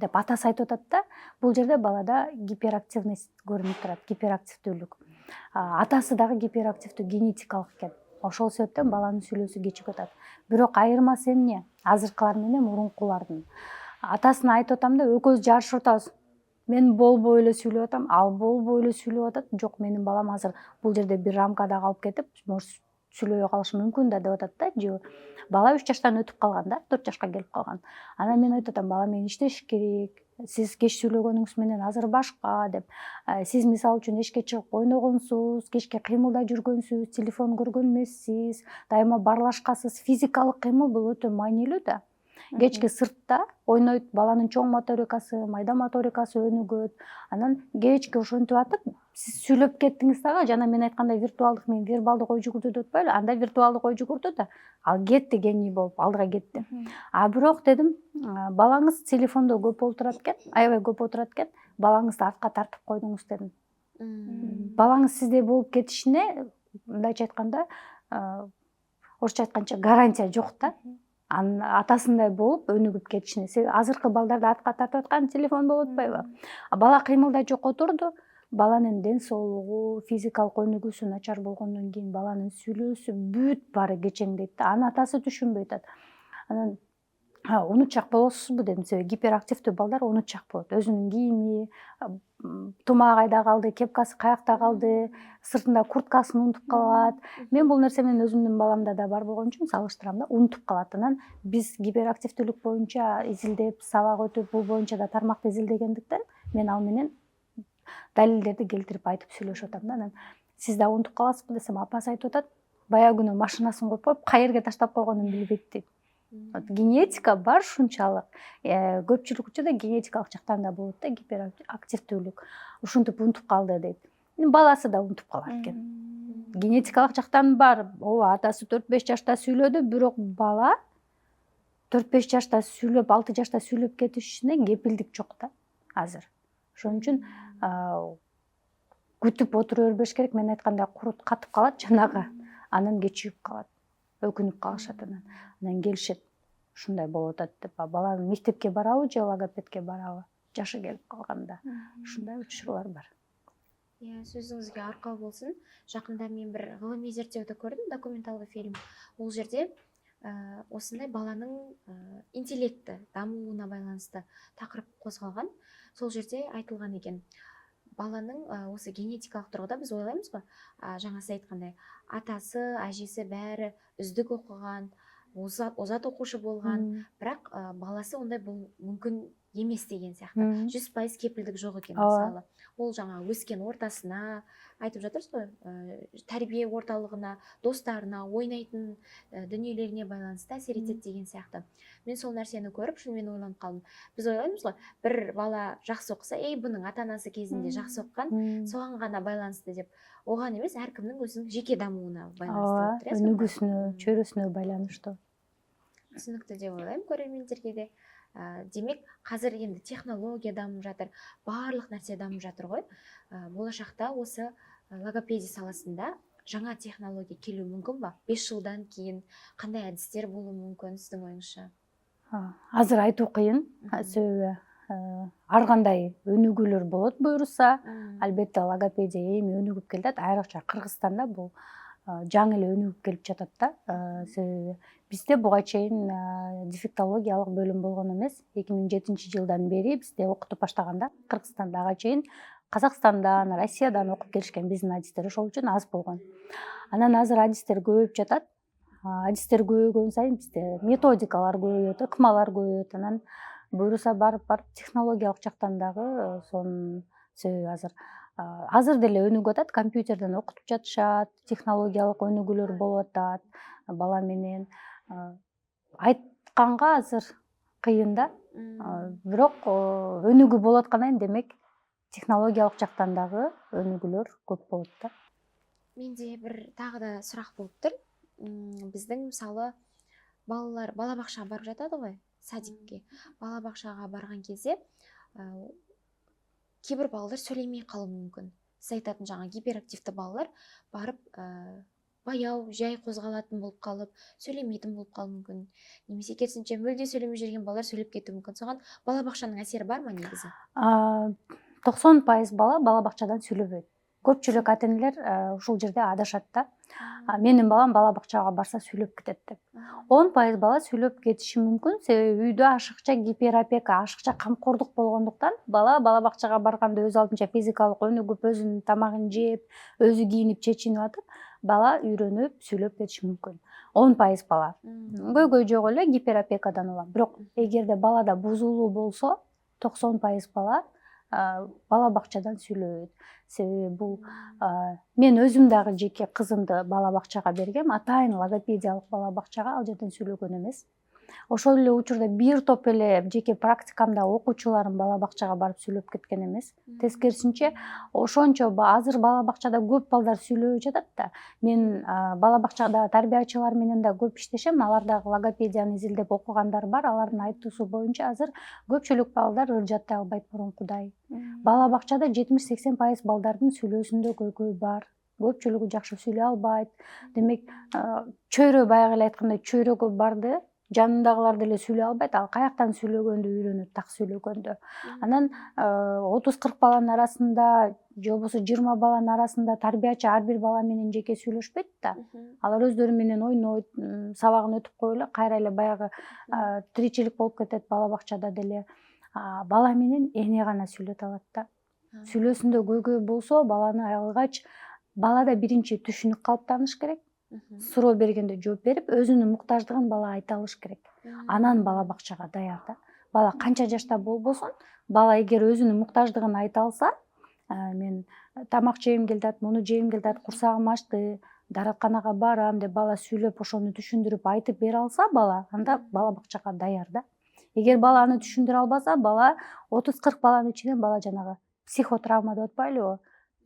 деп атасы айтып атат да. Бул жерде балада гиперактивность көрүнүп турат, гиперактивдүүлүк. Атасы дагы гиперактивдүү, генетикалык экен. Ошол себептен баланын сүйлөөсү кечигип атат. Бирок айырмасы эмне? Азыркылар менен мурункулардын. Атасына айтып атам да, экөөбүз жарышып атабыз. Мен болбой эле сүйлөп атам, ал болбой эле сүйлөп атат. Жок, менин балам азыр бул жерде бир рамкада калып кетип, может сүйлөбөй калышы мүмкүн да деп атат да. Же бала 3 жаштан өтүп калган да, 4 жашка келип калган. Анан мен айтып атам, бала мен иштеш керек. Сиз кеч сүйлөгөнүңүз менен азыр башка деп. Сиз мисалы үчүн эшикке чыгып ойногонсуз, кечке кыймылда жүргөнсүз, телефон көргөн эмессиз, дайыма барлашкансыз. Физикалык кыймыл бул өтө маанилүү да. Кечке сыртта ойнойт, баланын чоң моторикасы, майда моторикасы өнүгөт. Анан кечке ошентип атып, сиз сүйлөп кеттиңиз дагы, жана мен айткандай виртуалдык менен вербалдык ой жүгүрдү деп атпайлы, анда виртуалдык ой жүгүрдү да, ал кетти гений болуп, алдыга кетти. Бирок дедим, балаңыз телефондо көп отурат экен, аябай көп отурат экен, балаңызды артка тартып койдуңуз дедим. Балаңыз сизде болуп кетишине, мындайча айтканда, орусча айтканча гарантия жок да. Атасындай болуп өнүгүп кетишине. Азыркы балдарды артка тартып аткан телефон болуп атпайбы? Бала кыймылда жок отурду, баланын ден соолугу, физикалык өнүгүүсү начар болгондон кийин баланын сүйлөөсү бүт баары кечеңдейт да. Анын атасы түшүнбөй атат. Анан унутчак болосузбу дедим, себеби гиперактивдүү балдар унутчак болот. Өзүнүн кийими, тумаа кайда калды, кепкасы каякта калды, сыртында курткасын унутуп калат. Мен бул нерсе менен өзүмдүн баламда да бар болгон үчүн салыштырам да, унутуп калат. Анан биз гиперактивдүүлүк боюнча изилдеп, сабак өтүп, бул боюнча да тармакты изилдегендиктен мен ал менен далилдерди келтирип айтып сүйлөшүп атам да. Анан сиз да унутуп каласызбы десем, апасы айтып атат, баягы күнү машинасын куруп коюп, каерге таштап койгонун билбейт дейт. Генетика бар ушунчалык. Көпчүлүк учурда генетикалык жактан да болот да, гиперактивдүүлүк. Ушинтип унутуп калды дейт. Баласы да унутуп калат экен. Генетикалык жактан бар. Ооба, атасы 4-5 жашта сүйлөдү, бирок бала 4-5 жашта сүйлөп, 6 жашта сүйлөп кетишине кепилдик жок да азыр. Ошон үчүн күтүп отура бербеш керек. Мен айткандай курут катып калат жанагы, анан кечигип калат. Өкүнүп калышат анан. Анан келишет, ушундай болуп атат деп. Бала мектепке барабы же логопедке барабы? Жашы келип калганда. Ушундай учурлар бар. Сөзүңүзгө аркау болсун. Жакында мен бир гылымий зерттөөдө көрдүм, документалдык фильм. Бул жерде осындай баланын интеллекти дамууна байланыштуу такырып козголгон. Сол жерде айтылган экен. Баланын осы генетикалык тургуда биз ойлойбуз го, жаңа сиз айткандай, атасы, ажеси баары үздүк окуган, озат окуушу болгон, бирок баласы ондай бул мүмкүн эмес деген сыяктуу. 100% кепилдик жок экен мисалы. Ол жаңа өскен ортасына, айтып жатырсыз го, тарбие орталыгына, достарына, ойнайтын дүниелерине байланыштуу таасир этет деген сыяктуу. Мен сол нерсени көрүп, шуну ойлонуп калдым. Биз ойлойбуз го, бир бала жакшы окуса, бунун ата-анасы кезинде жакшы окуган, соган гана байланыштуу деп. Оган эмес, ар кимдин өзүнүн жеке дамууна байланыштуу. Өнүгүүсүнө, чөйрөсүнө байланыштуу. Түсүнүктүү деп ойлойм көрөрмендерге де. Демек, қазір енді технология дамып жатыр, барлық нәрсе дамып жатыр ғой. Болашақта осы логопедия саласында жаңа технология келуі мүмкін ба? 5 жылдан кейін қандай әдістер болуы мүмкін сіздің ойыңызша? Азыр айтуу кыйын, себеби ар кандай өнүгүүлөр болот буюрса, албетте логопедия эми өнүгүп келатат, айрыкча Кыргызстанда бул жаңы эле өнүгүп келип жатат да. Себеби бизде буга чейин дефектологиялык бөлүм болгон эмес. 2007-жылдан бери бизде окутуп баштаганда Кыргызстанда ага чейин Казакстандан, Россиядан окуп келишкен биздин адистер, ошол үчүн аз болгон. Анан азыр адистер көбөйүп жатат. Адистер көбөйгөн сайын бизде методикалар көбөйөт, ыкмалар көбөйөт. Анан буюрса барып технологиялык жактан дагы сонун себеби азыр деле өнүгүп атат, компьютерден окутуп жатышат, технологиялык өнүгүүлөр болуп атат бала менен. Айтканга азыр кыйын да. Бирок өнүгүү болуп аткандан кийин демек технологиялык жактан дагы өнүгүүлөр көп болот да. Менде бир тагы да сурак болуптур. Биздин мисалы балалар бала бакчага барып жатады ғой, садикке. Бала бакчага барган кезде кээ бир балалар сөйлемей калышы мүмкүн. Сиз айтатын жаңа гиперактивдүү балалар барып баяу, жай козголатын болуп калып, сөйлемейтин болуп калышы мүмкүн. Немесе керісінше мүлде сөйлемей жүрген балалар сөйлеп кетүү мүмкүн. Согон бала бакчанын әсери бар ма негизи? 90% бала бакчадан сүйлөбөйт. Көпчүлүк ата-энелер ушул жерде адашат да. Менин балам бала бакчага барса сүйлөп кетет деп. 10% бала сүйлөп кетиши мүмкүн, себеби үйдө ашыкча гиперопека, ашыкча камкордук болгондуктан бала бакчага барганда өз алдынча физикалык өнүгүп, өзүнүн тамагын жеп, өзү кийинип, чечинип атып, бала үйрөнүп, сүйлөп кетиши мүмкүн. 10% бала. Көйгөй жок эле гиперопекадан улам. Бирок эгерде балада бузулуу болсо, 90% бала бакчадан сүйлөбөйт. Себеби бул мен өзүм дагы жеке кызымды бала бакчага бергем, атайын логопедиялык бала бакчага, ал жерден сүйлөгөн эмес. Ошол эле учурда бир топ эле жеке практикамда окуучуларым бала бакчага барып сүйлөп кеткен эмес. Тескерисинче, ошончо азыр бала бакчада көп балдар сүйлөбөй жатат да. Мен бала бакчада тарбиячылар менен да көп иштешем, алар дагы логопедияны изилдеп окугандар бар. Алардын айтуусу боюнча азыр көпчүлүк балдар ыржаттай албайт мурункудай. Бала бакчада 70-80% балдардын сүйлөөсүндө көйгөй бар. Көпчүлүгү жакшы сүйлөй албайт. Демек, чөйрө баягы эле айткандай чөйрөгө барды, жанындагылар деле сүйлөй албайт, ал каяктан сүйлөгөндү үйрөнөт, так сүйлөгөндү. Анан 30-40 баланын арасында же болбосо 20 баланын арасында тарбиячы ар бир бала менен жеке сүйлөшпөйт да. Алар өздөрү менен ойнойт, сабагын өтүп коюп эле кайра эле баягы тиричилик болуп кетет бала бакчада деле. Бала менен эне гана сүйлөтө алат да. Сүйлөөсүндө көйгөй болсо, баланы алгач балада биринчи түшүнүк калыптаныш керек. Суроо бергенде жооп берип, өзүнүн муктаждыгын бала айта алыш керек. Анан бала бакчага даяр да. Бала канча жашта болбосун, бала эгер өзүнүн муктаждыгын айта алса, мен тамак жегим келип атат, муну жегим келип атат, курсагым ачты, даратканага барам деп бала сүйлөп, ошону түшүндүрүп айтып бере алса бала, анда бала бакчага даяр да. Эгер бала аны түшүндүрө албаса, бала 30-40 баланын ичинен бала жанагы психотравма деп атпайлыбы?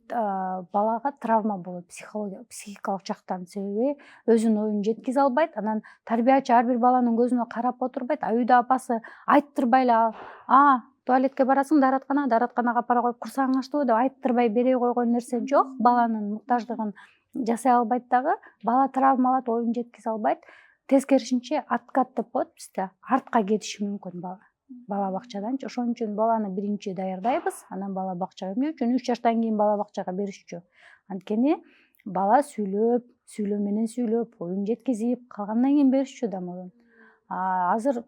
Балага травма болот психикалык жактан, себеби өзүнүн оюн жеткизе албайт. Анан тарбиячы ар бир баланын көзүнө карап отурбайт. Үйдө апасы айттырбай эле, туалетке барасың, даратканага апара коюп, курсагың ачтыбы деп айттырбай бере койгон нерсе жок. Баланын муктаждыгын жасай албайт дагы, бала травмалат, оюн жеткизе албайт. Тескерисинче откат деп коет бизде, артка кетиши мүмкүн бала бакчаданчы. Ошон үчүн баланы биринчи даярдайбыз, анан бала бакчага эмне үчүн 3 жаштан кийин бала бакчага беришчү. Анткени бала сүйлөп, сүйлөө менен сүйлөп, оюн жеткизип, калгандан кийин беришчү да мурун. Азыр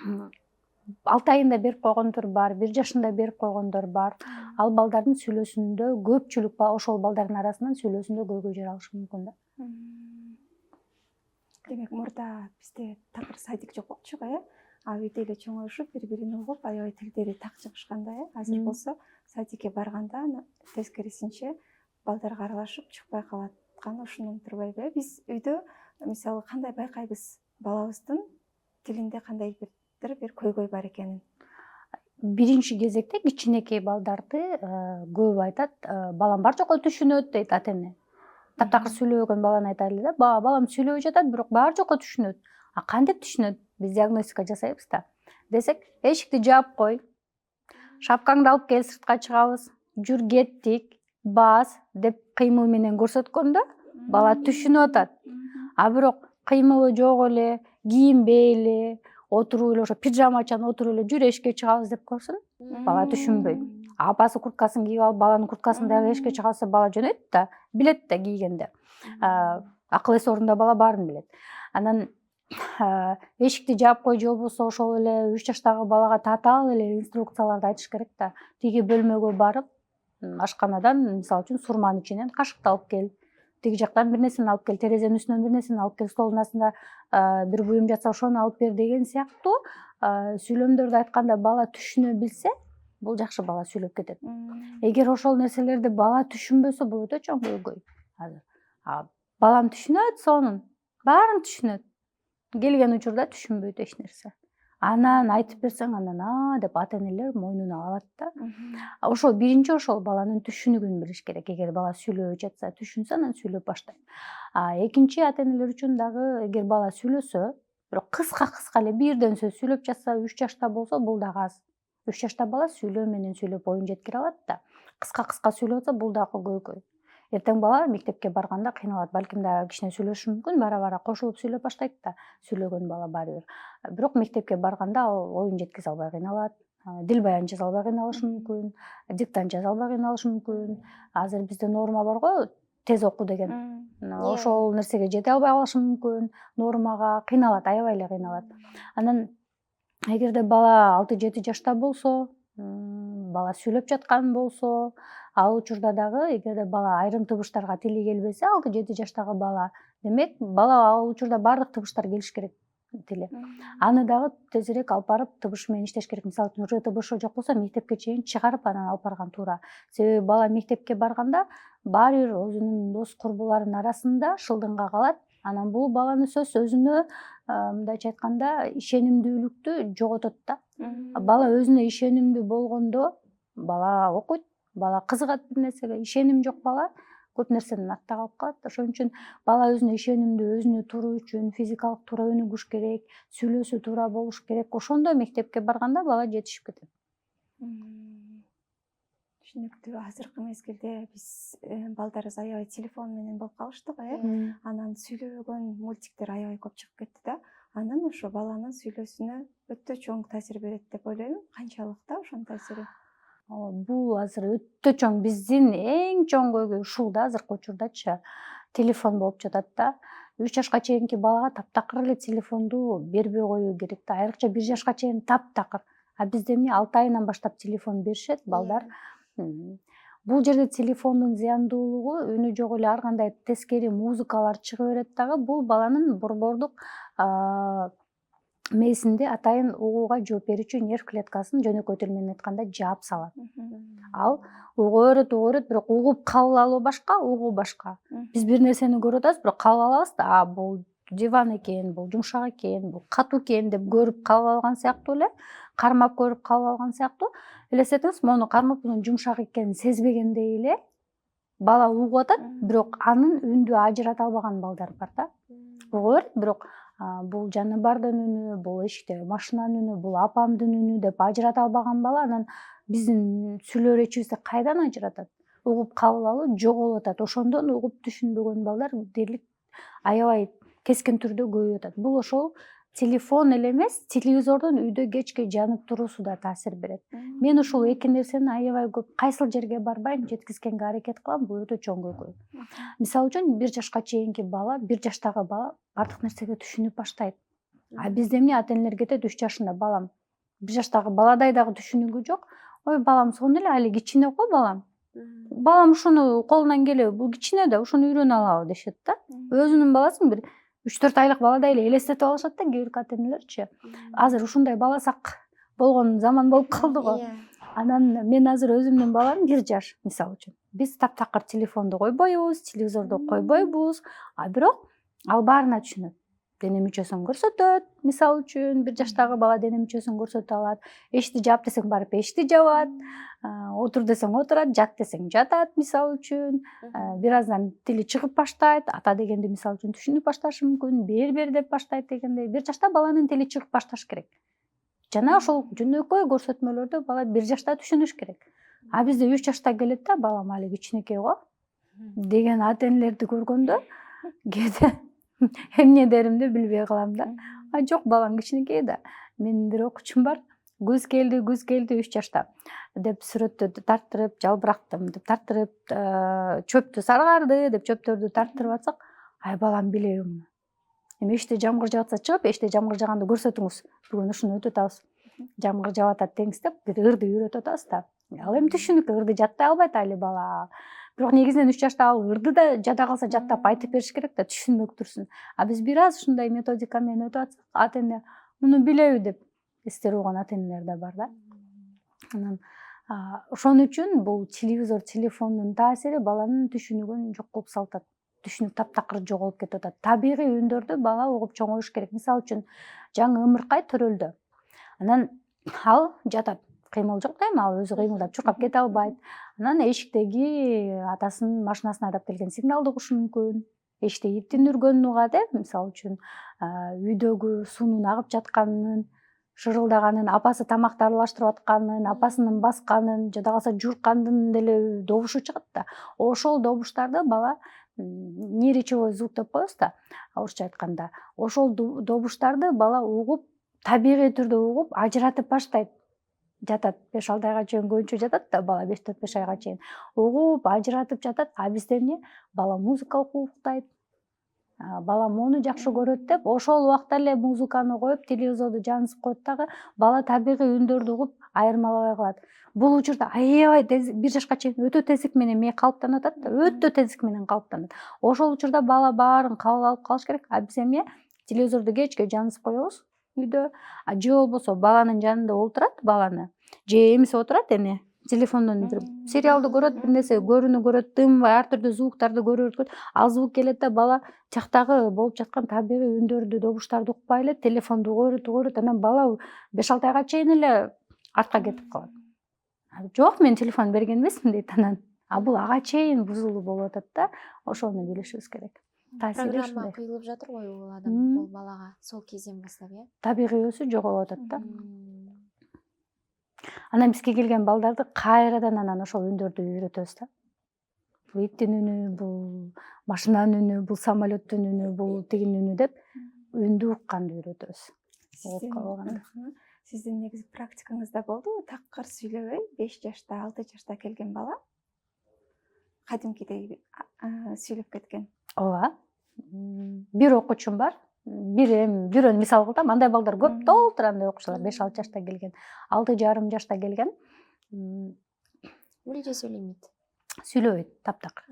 6 айында берип койгондор бар, 1 жашында берип койгондор бар. Ал балдардын сүйлөөсүндө көпчүлүк ошол балдардын арасынан сүйлөөсүндө көйгөй жаралышы мүмкүн да. Демек, мурда бизде такыр садик жок болчу го, үйдө эле чоңоюшуп, бири-бирин угуп, аябай тилдери так чыгышканда, азыр болсо садикке барганда тескерисинче балдарга аралашып чыкпай калаткан ушундан турбайбы? Биз үйдө мисалы кандай байкайбыз балабыздын тилинде кандайдыр бир көйгөй бар экенин? Биринчи кезекте кичинекей балдарды көп айтат, балам бар жокко түшүнөт дейт ата-эне. Таптакыр сүйлөбөгөн баланы айтат эле да, балам сүйлөбөй жатат, бирок бар жокко түшүнөт. Кантип түшүнөт? Биз диагностика жасайбыз да. Десек, эшикти жаап кой, шапкаңды алып кел, сыртка чыгабыз, жүр кеттик, бас деп кыймыл менен көрсөткөндө бала түшүнүп атат. Бирок кыймылы жок эле, кийинбей эле, отуруп эле ошо пижамачан отуруп эле жүр эшикке чыгабыз деп көрсүн, бала түшүнбөйт. Апасы курткасын кийип алып, баланын курткасын дагы эшикке чыгарса бала жөнөйт да, билет да кийгенде. Акыл эс орунда бала баарын билет. Анан эшикти жаап кой же болбосо ошол эле 3 жаштагы балага татаал эле инструкцияларды айтыш керек да. Тиги бөлмөгө барып, ашканадан мисалы үчүн сурманын ичинен кашыкты алып кел. Тиги жактан бир нерсени алып кел, терезенин үстүнөн бир нерсени алып кел, столдун астында бир буюм жатса ошону алып бер деген сыяктуу сүйлөмдөрдү айтканда бала түшүнө билсе, бул жакшы бала сүйлөп кетет. Эгер ошол нерселерди бала түшүнбөсө, бул өтө чоң көйгөй. Азыр балам түшүнөт сонун, баарын түшүнөт. Келген учурда түшүнбөйт эч нерсе. Анан айтып берсең, анан деп ата энелер мойнуна алат да. Ошол биринчи ошол баланын түшүнүгүн билиш керек. Эгер бала сүйлөбөй жатса, түшүнсө анан сүйлөп баштайт. Экинчи ата энелер үчүн дагы эгер бала сүйлөсө, бирок кыска эле бирден сөз сүйлөп жатса, 3 жашта болсо бул дагы аз. 3 жашта бала сүйлөө менен сүйлөп оюн жеткире алат да. Кыска сүйлөп атса, бул дагы көйгөй. Эртең бала мектепке барганда кыйналат, балким дагы кичине сүйлөшүшү мүмкүн, бара кошулуп сүйлөп баштайт да, сүйлөгөн бала баары бир. Бирок мектепке барганда ал оюн жеткизе албай кыйналат, дил баян жаза албай кыйналышы мүмкүн, диктант жаза албай кыйналышы мүмкүн. Азыр бизде норма бар го, тез оку деген. Ошол нерсеге жете албай калышы мүмкүн, нормага кыйналат, аябай эле кыйналат. Анан эгерде бала 6-7 жашта болсо, бала сүйлөп жаткан болсо, ал учурда дагы эгерде бала айрым табыштарга тили келбесе, 6-7 жаштагы бала, демек бала ал учурда баардык табыштар келиш керек тили. Аны дагы тезирээк алып барып табыш менен иштеш керек. Мисалы үчүн РТ БШ жок болсо, мектепке чейин чыгарып анан алып барган туура. Себеби бала мектепке барганда баары бир өзүнүн дос курбуларынын арасында шылдыңга калат. Анан бул баланы сөз өзүнө, мындайча айтканда, ишенимдүүлүктү жоготот да. Бала өзүнө ишенимдүү болгондо бала окуйт, бала кызыгат бир нерсеге. Ишеним жок бала көп нерседен артта калып калат. Ошон үчүн бала өзүнө ишенимдүү, өзүнө туруу үчүн физикалык туура өнүгүш керек, сүйлөөсү туура болуш керек. Ошондо мектепке барганда бала жетишип кетет. Түшүнүктүү. Азыркы мезгилде биз балдарыбыз аябай телефон менен болуп калыштык, э? Анан сүйлөгөн мультиктер аябай көп чыгып кетти да. Анан ошо баланын сүйлөөсүнө өтө чоң таасир берет деп ойлойм. Канчалык да ошонун таасири? Бул азыр өтө чоң, биздин эң чоң көйгөй ушул да азыркы учурдачы. Телефон болуп жатат да. 3 жашка чейинки балага таптакыр эле телефонду бербей коюу керек да. Айрыкча 1 жашка чейин таптакыр. Бизде эмне 6 айынан баштап телефон беришет балдар. Бул жерде телефондун зыяндуулугу үнү жок эле ар кандай тескери музыкалар чыга берет дагы. Бул баланын борбордук мээсинде атайын угууга жооп берүүчү нерв клеткасын жөнөкөй тил менен айтканда жаап салат. Ал угуу берет, бирок угуп кабыл алуу башка, угуу башка. Биз бир нерсени көрүп атабыз, бирок кабыл алабыз да, бул диван экен, бул жумшак экен, бул катуу экен деп көрүп кабыл алган сыяктуу эле, кармап көрүп кабыл алган сыяктуу. Элестетиңиз, мону кармап мунун жумшак экенин сезбегендей эле бала угуп атат, бирок анын үндү ажырата албаган балдар бар да. Угуу берет, бирок бул жаныбардын үнү, бул эшиктеги машинанын үнү, бул апамдын үнү деп ажырата албаган бала анан биздин сүйлөө речибизди кайдан ажыратат? Угуп кабыл алуу жоголуп атат. Ошондон угуп түшүнбөгөн балдар дээрлик аябай кескин түрдө көбөйүп атат. Бул ошол телефон эле эмес, телевизордун үйдө кечке жанып туруусу да таасир берет. Мен ушул эки нерсени аябай көп кайсыл жерге барбайын жеткизгенге аракет кылам, бул өтө чоң көйгөй. Мисалы үчүн 1 жашка чейинки бала, 1 жаштагы бала бардык нерсеге түшүнүп баштайт. Бизде эмне ата энелер кетет 3 жашында балам, 1 жаштагы баладай дагы түшүнүгү жок. Ой, балам сонун эле, али кичине го балам. Балам ушуну колунан келеби, бул кичине да, ушуну үйрөнө алабы дешет да. Өзүнүн баласын бир 3-4 айлык баладай эле элестетип алышат да кээ бир ата энелерчи. Азыр ушундай баласак болгон заман болуп калды го. Анан мен азыр өзүмдүн балам 1 жаш, мисалы үчүн. Биз таптакыр телефонду койбойбуз, телевизорду койбойбуз, бирок ал баарына түшүнөт. Дене мүчөсүн көрсөтөт, мисалы үчүн 1 жаштагы бала дене мүчөсүн көрсөтө алат. Эшикти жаап десең барып эшикти жабат, отур десең отурат, жат десең жатат, мисалы үчүн. Бир аздан тили чыгып баштайт, ата дегенди мисалы үчүн түшүнүп башташы мүмкүн, бер деп баштайт дегендей. 1 жашта баланын тили чыгып башташ керек. Жана ошол жөнөкөй көрсөтмөлөрдү бала 1 жашта түшүнүш керек. Бизде 3 жашта келет да, балам али кичинекей го деген ата энелерди көргөндө кээде эмне деримди билбей калам да. Жок, балам кичинекей да. Менин бир окуучум бар. Күз келди 3 жашта деп сүрөттөрдү тарттырып, жалбырактым деп тарттырып, чөптү саргарды деп чөптөрдү тарттырып атсак, ай балам билебиң. Эми эшикте жамгыр жаап атса чыгып, эшикте жамгыр жааганда көрсөтүңүз. Бүгүн ушуну өтүп атабыз. Жамгыр жаап атат деңиз бир ырды үйрөтүп атабыз да. Ал эми түшүнүктүү, ырды жаттай албайт али бала. Бирок негизинен 3 жашта ал ырды да жада калса жаттап айтып бериш керек да, түшүнмөк турсун. А биз бир аз ушундай методика менен өтүп атсак, ата эне муну билеби деп эстер уган ата энелер да бар да. Анан ошон үчүн бул телевизор, телефондун таасири баланын түшүнүгүн жок кылып салатат. Түшүнүк таптакыр жоголуп кетип атат. Табигый үндөрдү бала угуп чоңоюш керек. Мисалы үчүн жаңы ымыркай төрөлдү. Анан ал жатат. Кыймыл жок да эми, ал өзү кыймылдап чуркап кете албайт. Анан эшиктеги атасынын машинасына ырдап келген сигналды угушу мүмкүн. Эшикте иттин үргөнүн угат, мисалы үчүн үйдөгү суунун агып жатканын, шырылдаганын, апасы тамакты аралаштырып атканын, апасынын басканын, жада калса жууркандын деле добушу чыгат да. Ошол добуштарды бала неречевой звук деп коебуз да, орусча айтканда. Ошол добуштарды бала угуп, табигый түрдө угуп, ажыратып баштайт. Жатат 5-6 айга чейин көбүнчө жатат да бала 4-5 айга чейин. Угуп, ажыратып жатат. А бизде эмне? Бала музыка уктайт. Бала мону жакшы көрөт деп, ошол убакта эле музыканы коюп, телевизорду жанысып коет дагы, бала табигый үндөрдү угуп, айырмалабай калат. Бул учурда аябай 1 жашка чейин өтө тездик менен мээ калыптанат да, өтө тездик менен калыптанат. Ошол учурда бала баарын кабыл алып калыш керек. А биз эмне? Телевизорду кечке жанысып коебуз үйдө. Же болбосо баланын жанында олтурат, баланы же эмиси отурат эне, телефондон бир сериалды көрөт, бир нерсе көрүүнү көрөт, тынбай ар түрдүү звуктарды көрөт. Ал звук келет да бала тияктагы болуп жаткан табигый үндөрдү, добуштарды укпай эле телефонду көрөт. Анан бала 5-6 айга чейин эле артка кетип калат. Жок, мен телефон берген эмесмин дейт анан. А бул ага чейин бузулуу болуп атат да. Ошону билишибиз керек. Таасири ушундай. Программа куюлуп жатыр го бул балага сол кезден баштап, Табигый өсүү жоголуп атат да. Анан бизге келген балдарды кайрадан анан ошол үндөрдү үйрөтөбүз да. Бул иттин үнү, бул машинанын үнү, бул самолеттун үнү, бул тигин үнү деп үндү укканды үйрөтөбүз. Сиздин негизи практикаңызда болдубу? Такыр сүйлөбөй 5 жашта, 6 жашта келген бала кадимкидей сүйлөп кеткен. Ооба. Бир окуучум бар. Бирөөнү мисал кылдым. Андай балдар көп толтур андай окуучулар 5-6 жашта келген, 6,5 жашта келген. Мүлдө сүйлөйбөйт. Сүйлөбөйт, таптак.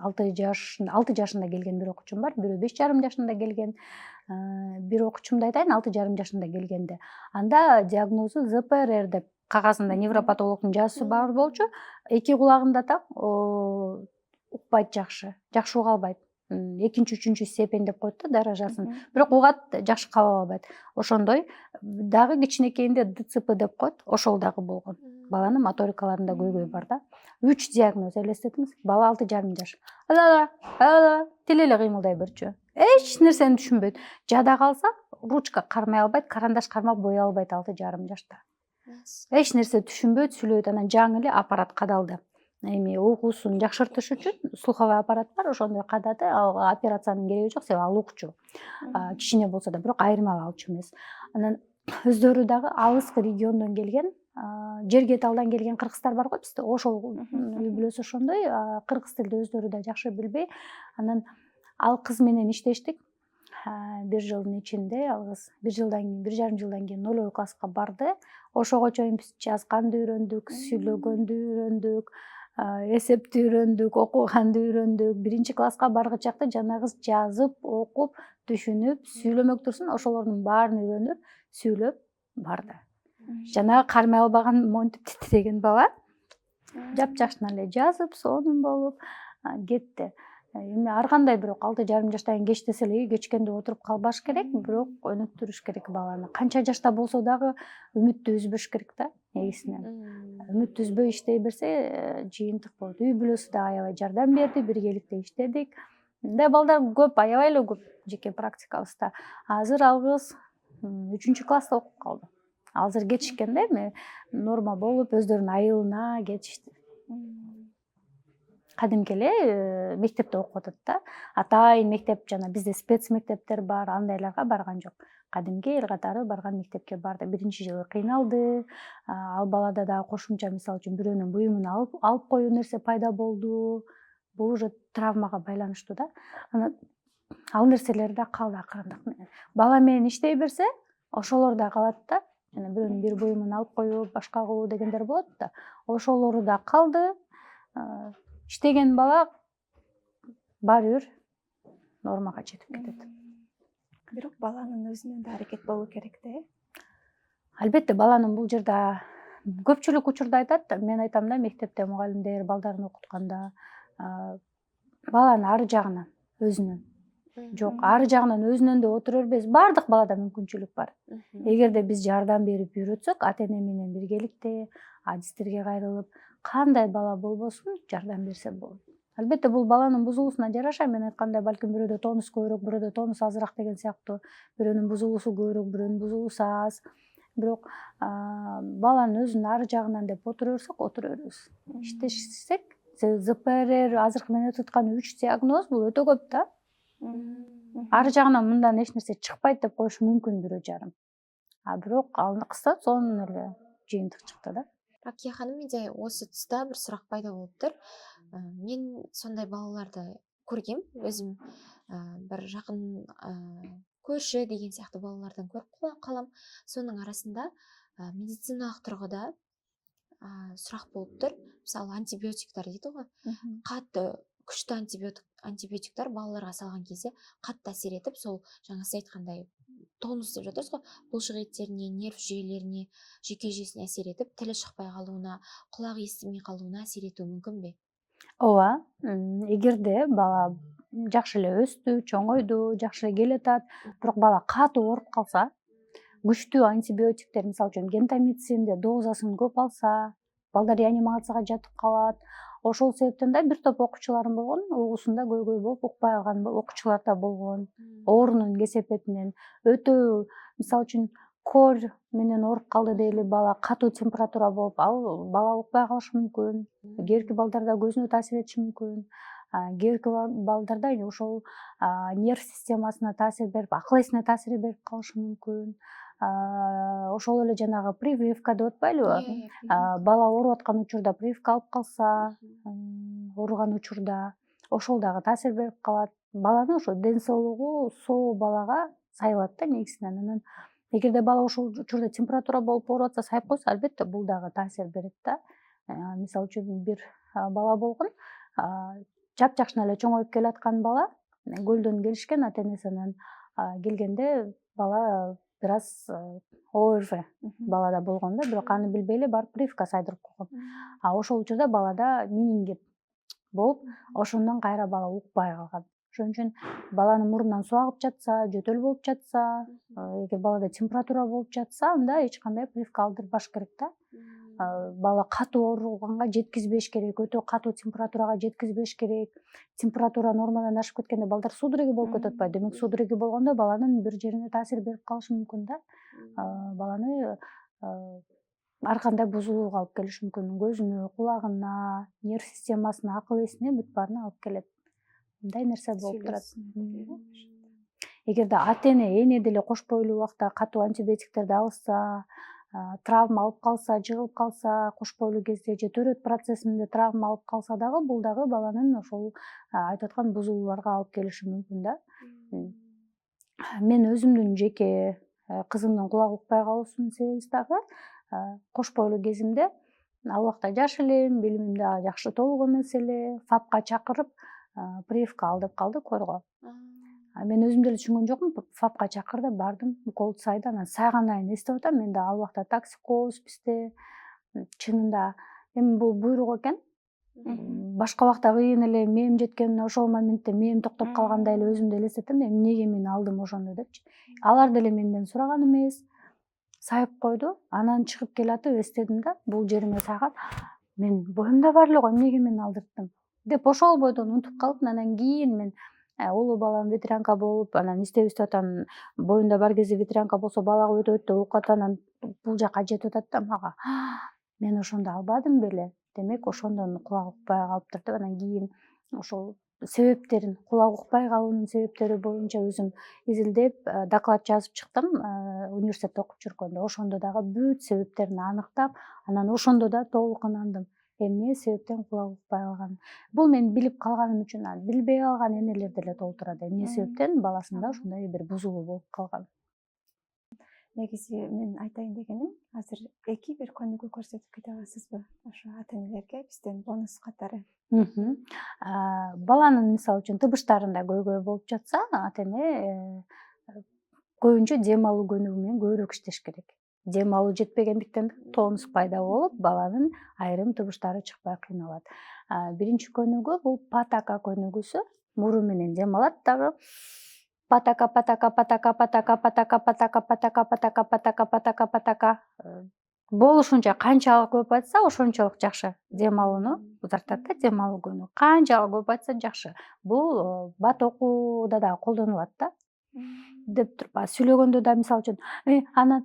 6 жашында келген бир окуучум бар, бирөө 5,5 жашында келген. Бир окуучумду айтайын, 6,5 жашында келгенде. Анда диагнозу ЗПРР деп кагазында невропатологдун жазуусу бар болчу. 2 кулагында так укпайт жакшы уга албайт. 2-3 степень деп коет да даражасын. Бирок угат, жакшы кабыл албайт. Ошондой дагы кичинекейинде ДЦП деп коет, ошол дагы болгон. Баланын моторикаларында көйгөй бар да. 3 диагноз элестетиңиз. Бала 6,5 жаш. Тил эле кыймылдай берчү. Эч нерсени түшүнбөйт. Жада калса, ручка кармай албайт, карандаш кармап бой албайт 6,5 жашта. Эч нерсе түшүнбөйт, сүйлөбөйт. Анан жаңы эле аппарат кадалды. Эми угуусун жакшыртыш үчүн слуховой аппарат бар, ошондой кадады. Ал операциянын кереги жок, себеби ал укчу. Кичине болсо да, бирок айырмалуу алчу эмес. Анан өздөрү дагы алыскы региондон келген, жерге талдан келген кыргыздар бар го бизде. Ошол үй бүлөсү ошондой, кыргыз тилди өздөрү да жакшы билбей. Анан ал кыз менен иштештик. 1 жылдын ичинде ал кыз 1,5 жылдан кийин 0 класска барды. Ошого чейин биз жазганды үйрөндүк, сүйлөгөндү үйрөндүк, эсепти үйрөндүк, окуганды үйрөндүк. 1 класска баргы чакта жана кыз жазып, окуп, түшүнүп, сүйлөмөк турсун, ошолордун баарын үйрөнүп, сүйлөп барды. Жана кармай албаган монтип титиреген бала жапжашына эле жазып, сонун болуп кетти. Эми ар кандай бирок 6,5 жаштан кеч десе эле кечкенде отуруп калбаш керек, бирок өнүктүрүш керек баланы. Канча жашта болсо дагы үмүттү үзбөш керек да, негизинен. Үмүт үзбөй иштей берсе, жыйынтык болот. Үй бүлөсү да аябай жардам берди, биргеликте иштедик. Мындай балдар көп, аябай эле көп жеке практикабызда. Азыр ал кыз 3 класста окуп калды. Азыр кетишкен да, эми норма болуп, өздөрүнүн айылына кетишти. кадимки эле мектепте окуп атат да. Атайын мектеп жана бизде спец мектептер бар, андайларга барган жок. Кадимки эл катары барган мектепке барды. Биринчи жылы кыйналды. Ал балада дагы кошумча мисалы үчүн бирөөнүн буюмун алып коюу нерсе пайда болду. Бул уже травмага байланыштуу да. Анан ал нерселер да калды акырындык менен. Бала менен иштей берсе, ошолор да калат да. Жана бирөөнүн бир буюмун алып коюу, башка кылуу дегендер болот да. Ошолору да калды. Иштеген бала баары бир нормага жетип кетет. Бирок баланын өзүнүн да аракет болуу керек да. Албетте баланын бул жерде көпчүлүк учурда айтат, мен айтам да, мектепте мугалимдер балдарын окутканда баланын ар жагынан өзүнүн жок, ар жагынан өзүнөн да отура бербейбиз. Баардык балада мүмкүнчүлүк бар. Эгерде биз жардам берип үйрөтсөк, ата-эне менен биргеликте, адистерге кайрылып, кандай бала болбосун жардам берсе болот. Албетте бул баланын бузулуусуна жараша, мен айткандай, балким бирөөдө тонус көбүрөөк, бирөөдө тонус азыраак деген сыяктуу, бирөөнүн бузулуусу көбүрөөк, бирөөнүн бузулуусу аз. Бирок баланын өзүнүн ар жагынан деп отура берсек, отура беребиз. Иштешсек, ЗПР азыркы мен туткан 3 диагноз бул өтө көп да. Ар жагынан мындан эч нерсе чыкпайт деп коюш мүмкүн бирөө жарым. Бирок алкыстан сонун эле жыйынтык чыкты да. Ракия ханым, менде осы тұста бір сұрақ пайда болып тұр. Мен сондай балаларды көргем, өзім бір жақын көрші деген сияқты балалардан көріп қалам. Соның арасында медициналық тұрғыда сұрақ болып тұр. Мысалы, антибиотиктар дейді ғой. Қатты күшті антибиотиктар балаларға салған кезде қатты әсер етіп, сол жаңа сіз айтқандай тонус деп жатырсыз ғой, бұлшық еттеріне, нерв жүйелеріне, жүйке жүйесіне әсер етіп, тілі шықпай қалуына, құлағы естімей қалуына әсер етуі мүмкін бе? Ооба, эгерде бала жакшы эле өстү, чоңойду, жакшы эле келе атат, бирок бала катуу ооруп калса, күчтүү антибиотиктер, мисалы үчүн гентамициндин дозасын көп алса, балдар реанимацияга жатып калат. Ошол себептен да бир топ окуучуларым болгон, угуусунда көйгөй болуп укпай калган окуучулар да болгон. Оорунун кесепетинен өтө, мисалы үчүн кор менен ооруп калды дейли, бала катуу температура болуп, ал бала укпай калышы мүмкүн. Кээинки балдарда көзүнө таасир этиши мүмкүн. Кээинки балдарда ошол нерв системасына таасир берип, акыл эсине таасир берип калышы мүмкүн. Ошол эле жанагы прививка деп атпайлыбы? Бала ооруп аткан учурда прививка алып калса, ооруган учурда ошол дагы таасир берип калат. Баланын ошо ден соолугу соо балага сайылат да негизинен. Анан эгерде бала ошол учурда температура болуп ооруп атса, сайып койсо, албетте бул дагы таасир берет да. Мисалы үчүн бир бала болгон, жапжакшына эле чоңоюп келаткан бала, көлдөн келишкен, ата-энеси анан келгенде бала бир аз ОРВ балада болгон да, бирок аны билбей эле барып прививка сайдырып койгон. Ошол учурда балада менингит болуп, ошондон кайра бала укпай калган. Ошон үчүн баланын мурунан суу агып жатса, жөтөл болуп жатса, эгер балада температура болуп жатса, анда эч кандай прививка алдырбаш керек да. Бала катуу ооруганга жеткизбеш керек, өтө катуу температурага жеткизбеш керек. Температура нормадан ашып кеткенде балдар судороги болуп кетип атпайбы? Демек, судороги болгондо баланын бир жерине таасир берип калышы мүмкүн да. Баланы ар кандай бузулууга алып келиши мүмкүн. Көзүнө, кулагына, нерв системасына, акыл эсине бүт баарына алып келет. Мындай нерсе болуп турат. Эгерде ата-эне эне деле кош бойлуу убакта катуу антибиотиктерди алса, травма алып калса, жыгылып калса, кош бойлуу кезде же төрөт процессинде травма алып калса дагы, бул дагы баланын ошол айтып аткан бузулууларга алып келиши мүмкүн да. Мен өзүмдүн жеке кызымдын кулагы укпай калуусунун себеби дагы кош бойлуу кезимде, ал убакта жаш элем, билимим дагы жакшы толук эмес эле, ФАПка чакырып прививка ал деп калды корго. Мен өзүм деле түшүнгөн жокмун, ФАПка чакырды, бардым, уколду сайды, анан сайган айын эстеп атам, менде ал убакта токсикоз бизде, чынында эми бул буйрук экен. Башка убакта кыйын эле мээм жеткен, ошол моментте мээм токтоп калгандай эле өзүмдү элестетем, эмнеге мен алдым ошону депчи. Алар деле менден сураган эмес, сайып койду, анан чыгып келатып эстедим да, бул жериме сайган, мен боюмда бар эле го, эмнеге мен алдырттым деп ошол бойдон унутуп калыптын. Анан кийин мен улуу балам ветеринарка болуп, анан иштеп атам, боюнда бар кезде ветеринарка болсо балага өтөт деп укуп атам, анан бул жака жетип атат да мага. Мен ошондо албадым беле демек ошондон кулак укпай калыптыр деп анан кийин ошол себептерин кулак укпай калуунун себептери боюнча өзүм изилдеп доклад жазып чыктым университетте окуп жүргөндө. Ошондо дагы бүт себептерин аныктап, анан ошондо да толукунандым эмне себептен кулак укпай калганын. Бул мен билип калганым үчүн, билбей калган энелер деле толтурат. Эмне себептен баласында ушундай бир бузулуу болуп калган. Негизи мен айтайын дегеним, азыр бир көнүгүү көрсөтүп кете аласызбы ошо ата-энелерге бизден бонус катары? Баланын мисалы үчүн тыбыштарында көйгөй болуп жатса, ата-эне көбүнчө дем алуу көнүгүү менен көбүрөөк иштеш керек. Дем алуу жетпегендиктен тонус пайда болуп, баланын айрым тыбыштары чыкпай кыйналат. Биринчи көнүгүү бул патака көнүгүүсү. Мурун менен дем алат дагы. Патака, патака, патака, патака, патака, патака, патака, патака, патака, патака, патака. Болушунча канчалык көп айтса, ошончолук жакшы дем алууну узартат да, дем алуу көнүгүү. Канчалык көп айтса жакшы. Бул бат окууда да колдонулат да. Деп туруп, сүйлөгөндө да мисалы үчүн, анан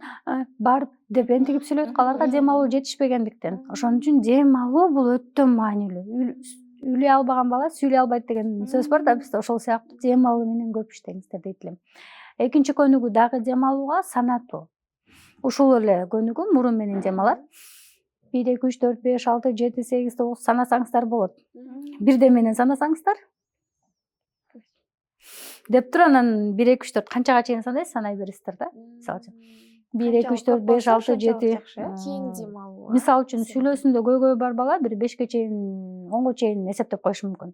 барып деп энтигип сүйлөйт, аларга дем алуу жетишпегендиктен. Ошон үчүн дем алуу бул өтө маанилүү. Үлөй албаган бала сүйлөй албайт деген сөз бар да бизде, ошол сыяктуу дем алуу менен көп иштеңиздер дейт элем. Экинчи көнүгүү дагы дем алууга санатуу. Ушул эле көнүгүү мурун менен дем алат. 1, 2, 3, 4, 5, 6, 7, 8, 9 санасаңыздар болот. Бирде менен санасаңыздар. Деп туруп анан 1, 2, 3, 4 канчага чейин санайсыз, санай бересиздер да. Мисалы үчүн 1, 2, 3, 4, 5, 6, 7. Кийин дем алуу. Мисалы үчүн сүйлөөсүндө көйгөй бар бала бир 5ке чейин, 10го чейин эсептеп коюшу мүмкүн.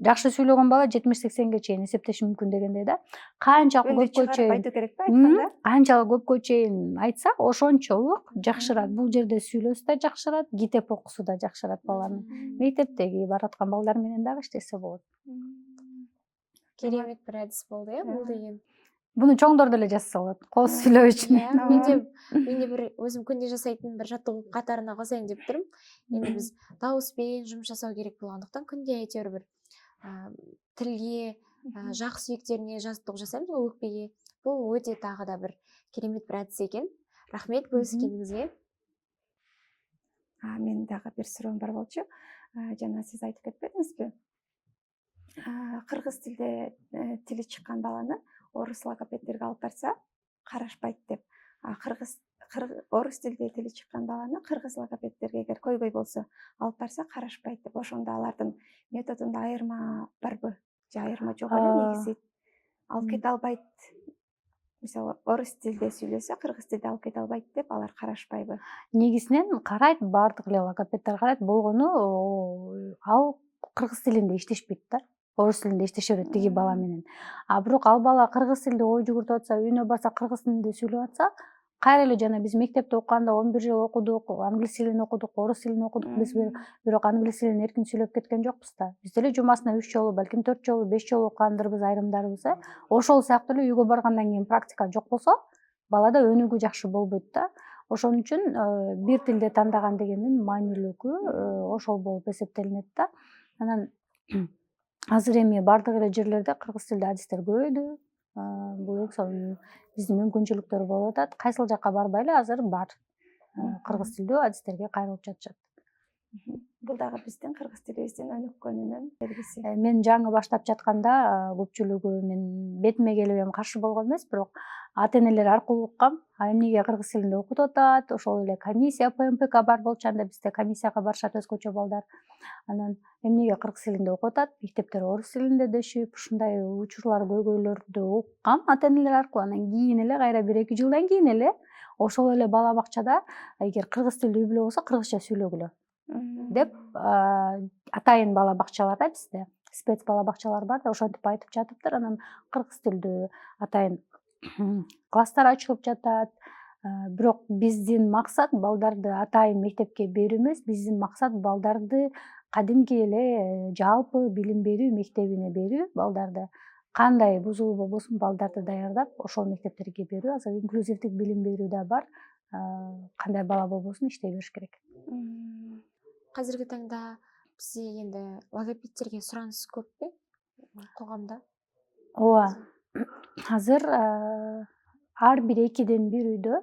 Жакшы сүйлөгөн бала 70-80ге чейин эсептеши мүмкүн дегендей да. Канчалык көпкө чейин айтуу керек да, айтканда? Канчалык көпкө чейин айтса, ошончолук жакшырат. Бул жерде сүйлөсө да жакшырат, китеп окусу да жакшырат баланын. Мектептеги бараткан балдар менен дагы иштесе болот. Керемет бир адис болду, бул деген. Буну чоңдор деле жазса болот. Кооз сүйлөө үчүн. Менде бир өзүм күндө жасайтын бир жаттыгуу катарына косоюн деп турум. Эми биз дабыс менен жумуш жасоо керек болгондуктан күндө әйтеуір бир тилге, жак сүйектерине жаттыгуу жасайбыз го, өкпеге. Бул өтө дагы да бир керемет бир адис экен. Рахмет бөлүскениңизге. Мен дагы бир суроом бар болчу. Жана сиз айтып кетпедиңизби? Кыргыз тилде тили чыккан баланы орус логопеддерге алып барса карашпайт деп. Орус тилде тили чыккан баланы кыргыз логопеддерге эгер көйгөй болсо алып барса карашпайт деп. Ошондо алардын методунда айырма барбы? Же айырма жок эле негизи? Алып кете албайт. Мисалы, орус тилде сүйлөсө, кыргыз тилде алып кете албайт деп алар карашпайбы? Негизинен карайт, баардык эле логопеддер карайт. Болгону ал кыргыз тилинде иштешпейт да. Орус тилинде иштеше берет тиги бала менен. Бирок ал бала кыргыз тилде ой жүгүртүп атса, үйүнө барса кыргыз тилинде сүйлөп атса, кайра эле жана биз мектепте окуганда 11 жыл окудук, англис тилин окудук, орус тилин окудук. Биз бирок англис тилин эркин сүйлөп кеткен жокпуз да. Биз деле жумасына 3 жолу, балким 4 жолу, 5 жолу окугандырбыз айрымдарыбыз. Ошол сыяктуу эле үйгө баргандан кийин практика жок болсо, балада өнүгүү жакшы болбойт да. Ошон үчүн бир тилде тандаган дегендин маанилүүлүгү ошол болуп эсептелинет да. Анан азыр эми баардык эле жерлерде кыргыз тилде адистер көбөйдү. Бул эми биздин мүмкүнчүлүктөр болуп атат. Кайсыл жакка барбай эле азыр бар. Кыргыз тилдүү адистерге кайрылып жатышат. Бул дагы биздин кыргыз тилибиздин өнүккөнүнүн белгиси. Мен жаңы баштап жатканда көпчүлүгү мен бетиме келип эми каршы болгон эмес, бирок ата-энелер аркылуу уккам. Эмнеге кыргыз тилинде окутуп атат? Ошол эле комиссия ПМПК бар болчу, анда бизде комиссияга барышат өзгөчө балдар. Анан эмнеге кыргыз тилинде окутуп атат? Мектептер орус тилинде дешип, ушундай учурлар, көйгөйлөрдү уккам ата-энелер аркылуу. Анан кийин эле кайра 1-2 жылдан кийин эле ошол эле бала бакчада эгер кыргыз тилди үй бүлө болсо кыргызча сүйлөгүлө деп атайын бала бакчаларда бизде спец бала бакчалар бар да, ошентип айтып жатыптыр. Анан кыргыз тилдүү атайын класстар ачылып жатат. Бирок биздин максат балдарды атайын мектепке берүү эмес, биздин максат балдарды кадимки эле жалпы билим берүү мектебине берүү, балдарды кандай бузулуу болбосун балдарды даярдап ошол мектептерге берүү. Азыр инклюзивдик билим берүү да бар. Кандай бала болбосун иштей бериш керек. Азыркы таңда бизде енді логопедтерге сұраныс көп пе қоғамда? Ооба. Азыр ар бир экиден бир үйдө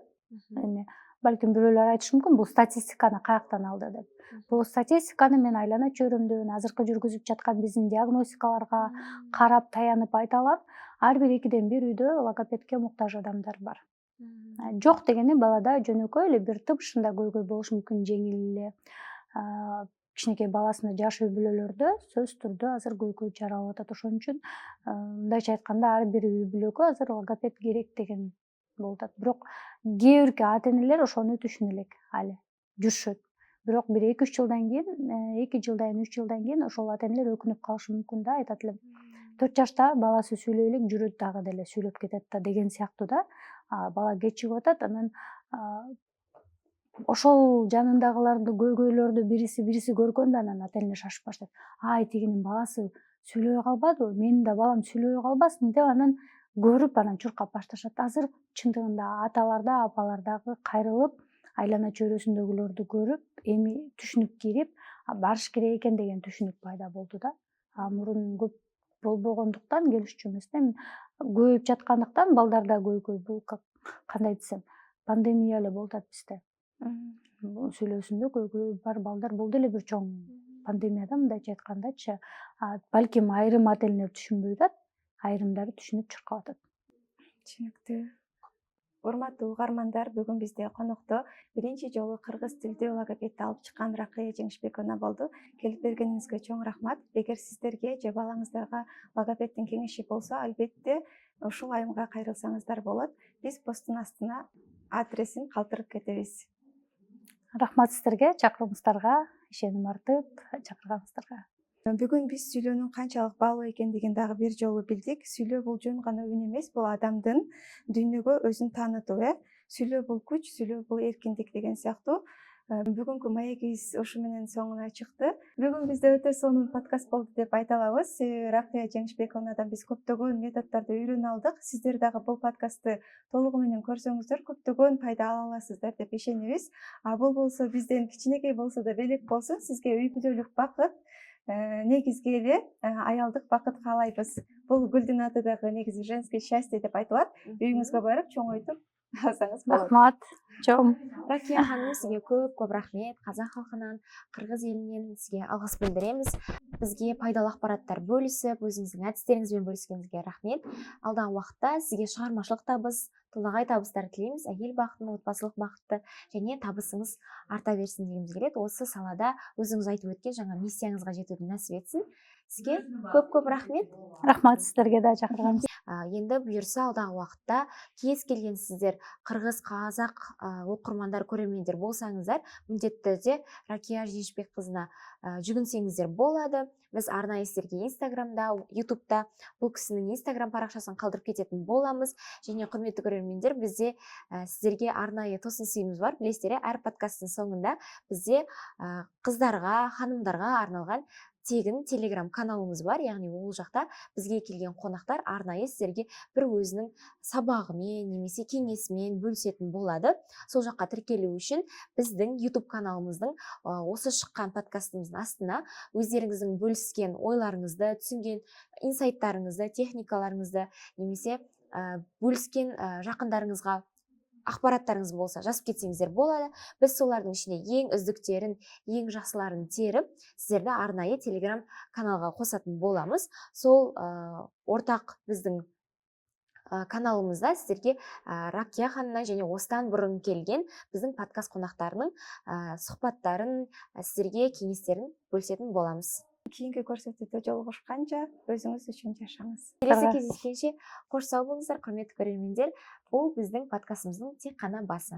эми балким бирөөлөр айтышы мүмкүн бул статистиканы каяктан алды деп. Бул статистиканы мен айлана чөйрөмдөн азыркы жүргүзүп жаткан биздин диагностикаларга карап таянып айта алам. Ар бир 2-1 үйдө логопедке муктаж адамдар бар. Жок дегени балада жөнөкөй эле бир тыбышында көйгөй болушу мүмкүн, жеңил эле. Кичинекей баласында жаш үй бүлөлөрдө сөзсүз түрдө азыр көйгөй жаралып атат. Ошон үчүн мындайча айтканда ар бир үй бүлөгө азыр логопед керек деген болуп атат. Бирок кээ бирки ата энелер ошону түшүнө элек али жүрүшөт. Бирок бир 2-3 жылдан кийин, 2 жылдан 3 жылдан кийин ошол ата энелер өкүнүп калышы мүмкүн да, айтат элем. 4 жашта баласы сүйлөй элек жүрөт дагы деле сүйлөп кетет да деген сыяктуу да. Бала кечигип атат, анан ошол жанындагыларды көйгөйлөрдү бириси көргөндө анан ата энелер шашып баштайт. Ай, тигинин баласы сүйлөбөй калбадыбы? Менин да балам сүйлөбөй калбасын деп анан көрүп анан чуркап башташат. Азыр чындыгында аталарда, апалар дагы кайрылып, айлана чөйрөсүндөгүлөрдү көрүп, эми түшүнүк кирип, барыш керек экен деген түшүнүк пайда болду да. Мурун көп болбогондуктан келишчү эмес да. Көбөйүп жаткандыктан балдарда көйгөй бул кандай десем, пандемия эле болуп атат бизде. Сүйлөөсүндө көйгөй бар балдар бул деле бир чоң пандемия да, мындайча айткандачы. Балким айрым ата энелер түшүнбөй атат, айрымдары түшүнүп чуркап атат. Түшүнүктүү. Урматтуу угармандар, бүгүн бизде конокто биринчи жолу кыргыз тилдүү логопедди алып чыккан Ракыя Жеңишбековна болду. Келип бергениңизге чоң рахмат. Эгер сиздерге же балаңыздарга логопеддин кеңеши болсо, албетте ушул айымга кайрылсаңыздар болот. Биз посттун астына адресин калтырып кетебиз. Рахмат сиздерге, чакыруңуздарга, ишеним артып чакырганыңыздарга. Бүгүн биз сүйлөөнүн канчалык баалуу экендигин дагы бир жолу билдик. Сүйлөө бул жөн гана үн эмес, бул адамдын дүйнөгө өзүн таанытуу, Сүйлөө бул күч, сүйлөө бул эркиндик деген сыяктуу. Бүгүнкү маегибиз ушу менен соңуна чыкты. Бүгүн бизде өтө сонун подкаст болду деп айта алабыз. Ракыя Жеңишбековнадан биз көптөгөн методдорду үйрөнүп алдык. Сиздер дагы бул подкастты толугу менен көрсөңүздөр, көптөгөн пайда ала аласыздар деп ишенебиз. Бул болсо бизден кичинекей болсо да белек болсун. Сизге үй бүлөлүк бакыт, негизги эле аялдык бакыт каалайбыз. Бул гүлдүн аты дагы негизи женский счастье деп айтылат. Үйүңүзгө барып чоңойтуп алсаңыз болот. Рахмат. Чоң. Ракия ханым, сизге көп рахмет. Казак халкынан, кыргыз элинен сизге алгыс билдиремиз. Бизге пайдалуу акпараттар бөлүсүп, өзүңүздүн адистериңиз менен бөлүшкөнүңүзгө рахмет. Алдагы убакытта сизге чыгармачылык табыс, туулагай табыстар тилейбиз. Айыл бакытын, отбасылык бакытты және табысыңыз арта берсин дегибиз келет. Осы салада өзүңүз айтып өткен жаңа миссияңызга жетүүнү насип этсин. Сизге көп рахмет. Рахмат сиздерге да чакырганыңыз. Енді буюрса алдағы уақытта кез келген сіздер қырғыз, қазақ оқырмандар, көрермендер болсаңыздар, міндетті түрде Ракия Жеңишбекқызына жүгінсеңіздер болады. Біз арнайы сіздерге Инстаграмда, Ютубта бұл кісінің Инстаграм парақшасын қалдырып кететін боламыз. Және құрметті көрермендер, бізде сіздерге арнайы тосын сыйымыз бар. Білесіздер, әр подкасттың соңында бізде қыздарға, ханымдарға арналған тегін телеграм каналымыз бар, яғни ол жақта бізге келген қонақтар арнайы сіздерге бір өзінің сабағымен немесе кеңесімен бөлісетін болады. Сол жаққа тіркелу үшін біздің YouTube каналымыздың осы шыққан подкастымыздың астына өздеріңіздің бөліскен ойларыңызды, түсінген инсайттарыңызды, техникаларыңызды немесе бөліскен жақындарыңызға ақпараттарыңыз болса жазып кетсеңіздер болады. Біз солардың ішінде ең үздіктерін, ең жақсыларын теріп, сіздерді арнайы телеграм каналға қосатын боламыз. Сол ортақ біздің каналымызда сіздерге Ракия ханымнан және осыдан бұрын келген біздің подкаст қонақтарының сұхбаттарын, сіздерге кеңестерін бөлісетін боламыз. Кейінгі көрсетуде жолығышқанша өзіңіз үшін жашаңыз. Келесі кездескенше қош сау болыңыздар, құрметті көрермендер. Бұл біздің подкастымыздың тек қана басы.